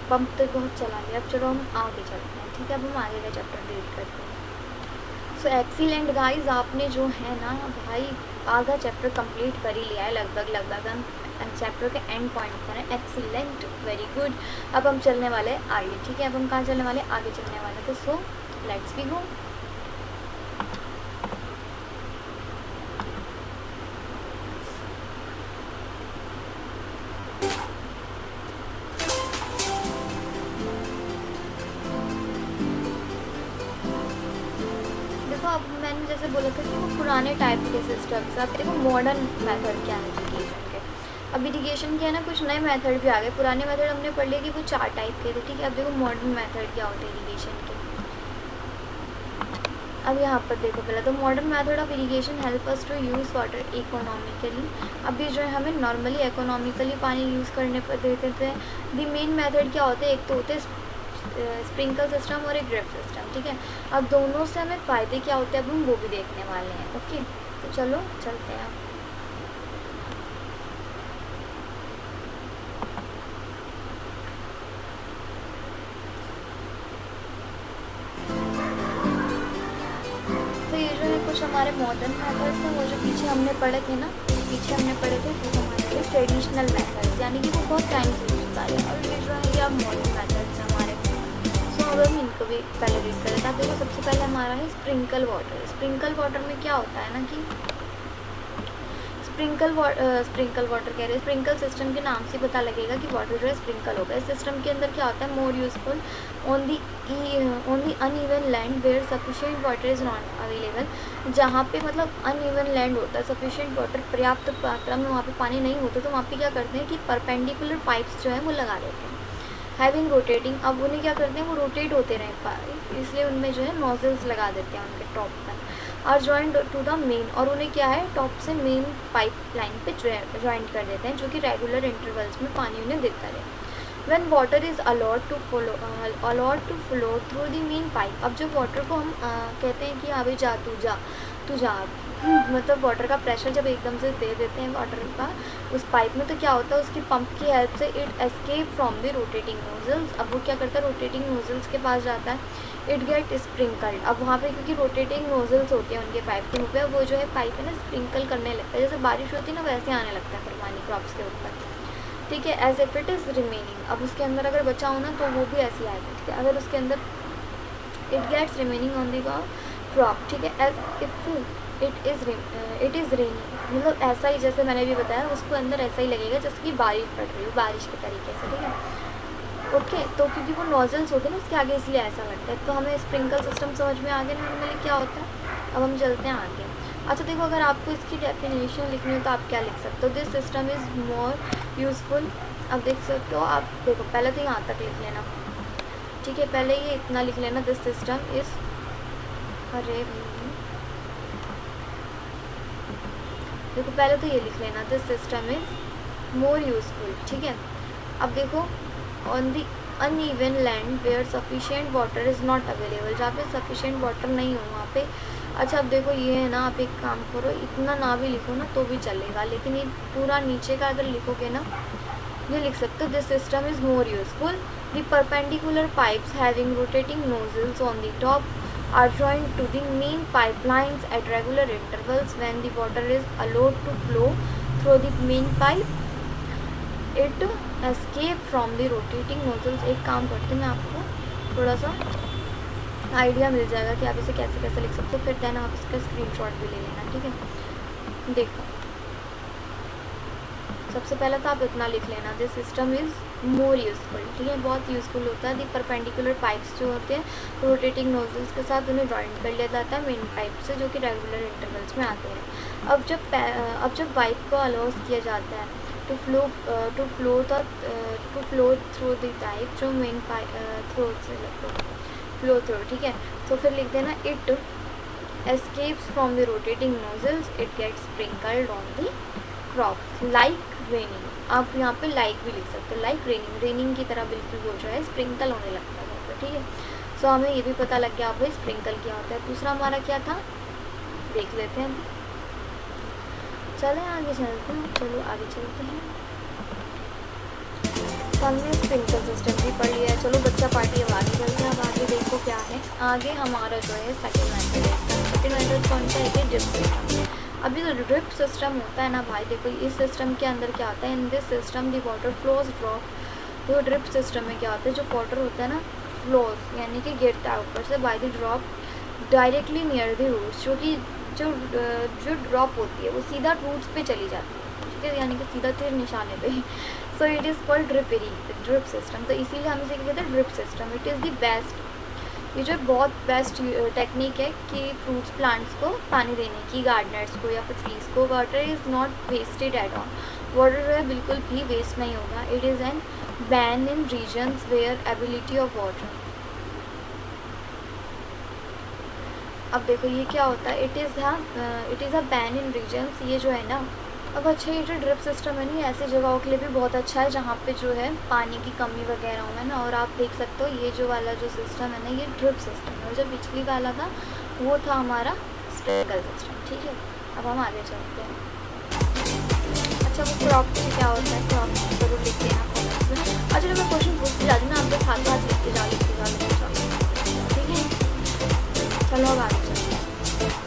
S1: पंप तो बहुत चला लिया, अब चलो हम आगे चलते हैं, ठीक है। अब हम आगे का चैप्टर रीड करते हैं। सो एक्सीलेंट गाइज, आपने जो है ना भाई आधा चैप्टर कंप्लीट कर ही लिया है लगभग हम चैप्टर के एंड पॉइंट पर हैं। Excellent, very good. अब हम चलने वाले हैं आगे, ठीक है। अब हम कहाँ चलने वाले, आगे चलने वाले थे। So let's be go. अब मैंने जैसे बोला था कि वो पुराने टाइप के सिस्टम्स, अब देखो मॉडर्न मेथड क्या है इरिगेशन के। अब इरिगेशन के है ना कुछ नए मेथड भी आ गए, पुराने मेथड हमने पढ़ लिया कि वो 4 टाइप के थे, ठीक है। अब देखो मॉडर्न मेथड क्या होते हैं इरिगेशन के। अब यहाँ पर देखो पहले तो modern method of irrigation help us to use water economically. अब ये जो है हमें नॉर्मली इकोनॉमिकली पानी यूज़ करने पर देते थे। दी मेन मेथड क्या होते हैं, एक तो होते हैं स्प्रिंकल सिस्टम और एक ड्रिप सिस्टम, ठीक है। अब दोनों से हमें फ़ायदे क्या होते हैं, अब हम वो भी देखने वाले हैं, ओके। तो चलो चलते हैं। तो ये जो है कुछ हमारे मॉडर्न मेथड्स हैं, वो जो पीछे हमने पढ़े थे ना, वो हमारे ट्रेडिशनल मेथड्स, यानी कि वो बहुत टाइम से यूज़ कर रहे हैं। और ये जो है ये अब मॉडर्न मेथड्स हैं हमारे। अब हम इनको भी पहले रीड कर लेते हैं। देखो सबसे पहले हमारा है स्प्रिंकल वाटर। स्प्रिंकल वाटर में क्या होता है ना कि स्प्रिंकल वाटर कह रहे हैं, स्प्रिंकल सिस्टम के नाम से पता लगेगा कि वाटर जो है स्प्रिंकल होगा। इस सिस्टम के अंदर क्या होता है, more useful on the uneven land where sufficient water is not available. जहाँ पे मतलब अनइवन लैंड होता है, सफिशिएंट वाटर पर्याप्त मात्रा में वहाँ पे पानी नहीं होता, तो वहाँ पे क्या करते हैं कि परपेंडिकुलर पाइप्स जो है वो लगा देते हैं। हैविंग रोटेटिंग, अब उन्हें क्या करते हैं, वो रोटेट होते रहें पाइप, इसलिए उनमें जो है नोजल्स लगा देते हैं उनके टॉप पर। Are joint to the main, और उन्हें क्या है टॉप से मेन पाइप लाइन पे ज्वाइंट कर देते हैं, जो कि रेगुलर इंटरवल्स में पानी उन्हें देता रहे। When water is allowed to flow through the main pipe, अब जब वाटर को हम कहते हैं कि हाँ भाई जा तू जा मतलब वाटर का प्रेशर जब एकदम से दे देते हैं वाटर का उस पाइप में, तो क्या होता है उसकी पंप की हेल्प से it escape from the rotating nozzles. अब वो क्या करता है, रोटेटिंग नोजल्स के पास जाता है, इट गेट स्प्रिंकल्ड। अब वहाँ पे क्योंकि रोटेटिंग नोजल्स होती हैं उनके पाइप के मुँह पे, वो जो है पाइप है ना स्प्रिंकल करने लगता है, जैसे बारिश होती है ना वैसे आने लगता है फिर पानी क्रॉप्स के ऊपर, ठीक है। As if it is remaining, अब उसके अंदर अगर बचा हो ना तो वो भी ऐसे ही आएगा, ठीक है। अगर उसके अंदर it gets remaining on the crop, ठीक है। As if it is raining, मतलब ऐसा ही जैसे मैंने भी बताया उसको अंदर ऐसा ही लगेगा जैसे कि बारिश पड़ रही हो, बारिश के तरीके से, ठीक है। ओके, तो क्योंकि वो नोजल्स होते हैं ना उसके आगे, इसलिए ऐसा लगता है। तो हमें स्प्रिंकल सिस्टम समझ में आ गया नॉर्मली क्या होता है। अब हम चलते हैं आगे। अच्छा देखो, अगर आपको इसकी डेफिनेशन लिखनी हो तो आप क्या लिख सकते हो, this system is more useful. अब देख सकते हो आप, देखो पहले तो यहाँ तक लिख लेना, ठीक है। पहले ये इतना लिख लेना, दिस सिस्टम इज़, अरे देखो पहले तो ये लिख लेना, this system is more useful, ठीक है। अब देखो on the uneven land where sufficient water is not available, जहाँ पे सफिशिएंट वाटर नहीं हो वहाँ पे। अच्छा अब देखो ये है ना, आप एक काम करो, इतना ना भी लिखो ना तो भी चलेगा, लेकिन ये पूरा नीचे का अगर लिखोगे ना, ये लिख सकते हो, this system is more useful. The perpendicular pipes having rotating nozzles on the top are joined to the main pipelines at regular intervals. When the water is allowed to flow through the main pipe, it escape from the rotating nozzles। एक काम करते हैं, मैं आपको थोड़ा सा idea मिल जाएगा कि आप इसे कैसे कैसे लिख सकते हो, फिर देन आप इसका स्क्रीनशॉट भी ले लेना, ठीक है। देखो सबसे पहले तो आप इतना लिख लेना, this system is more useful, ठीक है, बहुत यूज़फुल होता है। दी परपेंडिकुलर पाइप्स जो होते हैं रोटेटिंग नोजल्स के साथ उन्हें जॉइंट कर लिया जाता है मेन पाइप से, जो कि रेगुलर इंटरवल्स में आते हैं। अब जब पाइप को अलाउ किया जाता है to flow through the pipe, जो मेन पाइप थ्रू से फ्लो थ्रू, ठीक है। तो फिर लिख देना, it escapes from the rotating nozzles, it gets sprinkled on the crop like raining. आप यहाँ पे लाइक भी लिख सकते हो, लाइक रेनिंग की तरह बिल्कुल वो जो है स्प्रिंकल होने लगता है वहाँ पर, ठीक है। सो हमें ये भी पता लग गया आप स्प्रिंकल क्या होता है। दूसरा हमारा क्या था देख लेते हैं, चलें आगे चलते हैं, चलो आगे चलते हैं। तो हमने स्प्रिंकल सिस्टम भी पढ़ लिया है, चलो बच्चा पार्टी अब आगे चलते हैं। अब आगे देखो क्या है, आगे हमारा जो है सेकेंड मेथड है। सेकेंड मेथड कौन सा है कि ड्रिप सिस्टम। अभी जो ड्रिप सिस्टम होता है ना भाई, देखो इस सिस्टम के अंदर क्या होता है, in this system the water flows drop. तो ड्रिप सिस्टम में क्या होता है, जो वाटर होता है ना फ्लोज यानी कि गिरता है ऊपर से, by the drop directly near the roots, जो कि जो ड्रॉप होती है वो सीधा रूट्स पे चली जाती है, ठीक है, यानी कि सीधा तीर निशाने पे। So it is called drip system. तो इसीलिए हम इसे कहते हैं drip system. It is the best, ये जो बहुत बेस्ट टेक्निक है कि फ्रूट्स प्लांट्स को पानी देने की, गार्डनर्स को या फिर ट्रीज़ को। Water is not wasted at all, water जो है बिल्कुल भी वेस्ट नहीं होगा। It is an bane in regions where ability of water. अब देखो ये क्या होता है, it is a bane in regions, ये जो है ना। अब अच्छा ये जो ड्रिप सिस्टम है ना, ऐसी जगहों के लिए भी बहुत अच्छा है जहाँ पे जो है पानी की कमी वगैरह हो, है ना। और आप देख सकते हो ये जो वाला जो सिस्टम है ना, ये ड्रिप सिस्टम है, और जो पिछली वाला था वो था हमारा स्प्रिंकल सिस्टम, ठीक है। अब हम आगे चलते हैं। अच्छा वो क्रॉप क्या होता है, क्रॉप जरूर लिख देना कॉमेंट्स में। अच्छा जब मैं क्वेश्चन पूछती जाती हूँ ना, आप लोग हाथ हाथ लिखते जाओ, ठीक है। चलो अब आगे चलते हैं।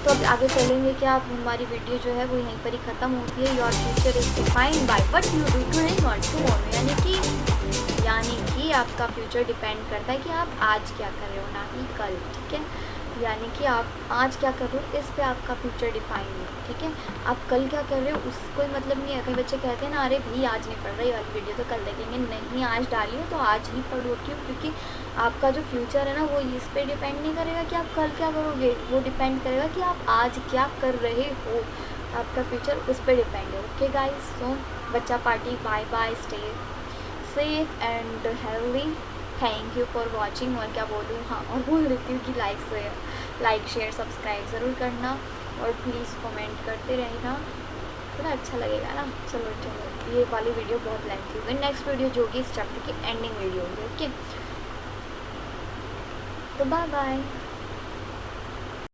S1: तो अब आगे चलेंगे क्या, अब हमारी वीडियो जो है वो यहीं पर ही ख़त्म होती है। Your future is defined by what you do today not tomorrow, यानी कि आपका फ्यूचर डिपेंड करता है कि आप आज क्या कर रहे हो, ना कि कल, ठीक है। यानी कि आप आज क्या कर रहे हो इस पे आपका फ्यूचर डिफाइन है, ठीक है। आप कल क्या कर रहे हो उसको मतलब नहीं है। कई बच्चे कहते हैं ना, अरे भी आज नहीं पढ़ रही, वाली वीडियो तो कल देखेंगे। नहीं, आज डालिए तो आज ही पढ़ो। क्यों? क्योंकि आपका जो फ्यूचर है ना वो इस पर डिपेंड नहीं करेगा कि आप कल क्या करोगे, वो डिपेंड करेगा कि आप आज क्या कर रहे हो। आपका फ्यूचर उस पर डिपेंड है। ओके गाइज, सो बच्चा party, bye bye, stay safe and healthy. Thank you for watching. और क्या बोलूँ, हाँ, और बोल देती हूँ कि लाइक शेयर सब्सक्राइब ज़रूर करना और प्लीज़ कमेंट करते रहना, थोड़ा अच्छा लगेगा ना। चलो, ये वाली वीडियो बहुत लेंथी होगी। नेक्स्ट वीडियो जो होगी इस चैप्टर की एंडिंग वीडियो होगी। ओके, तो बाय बाय।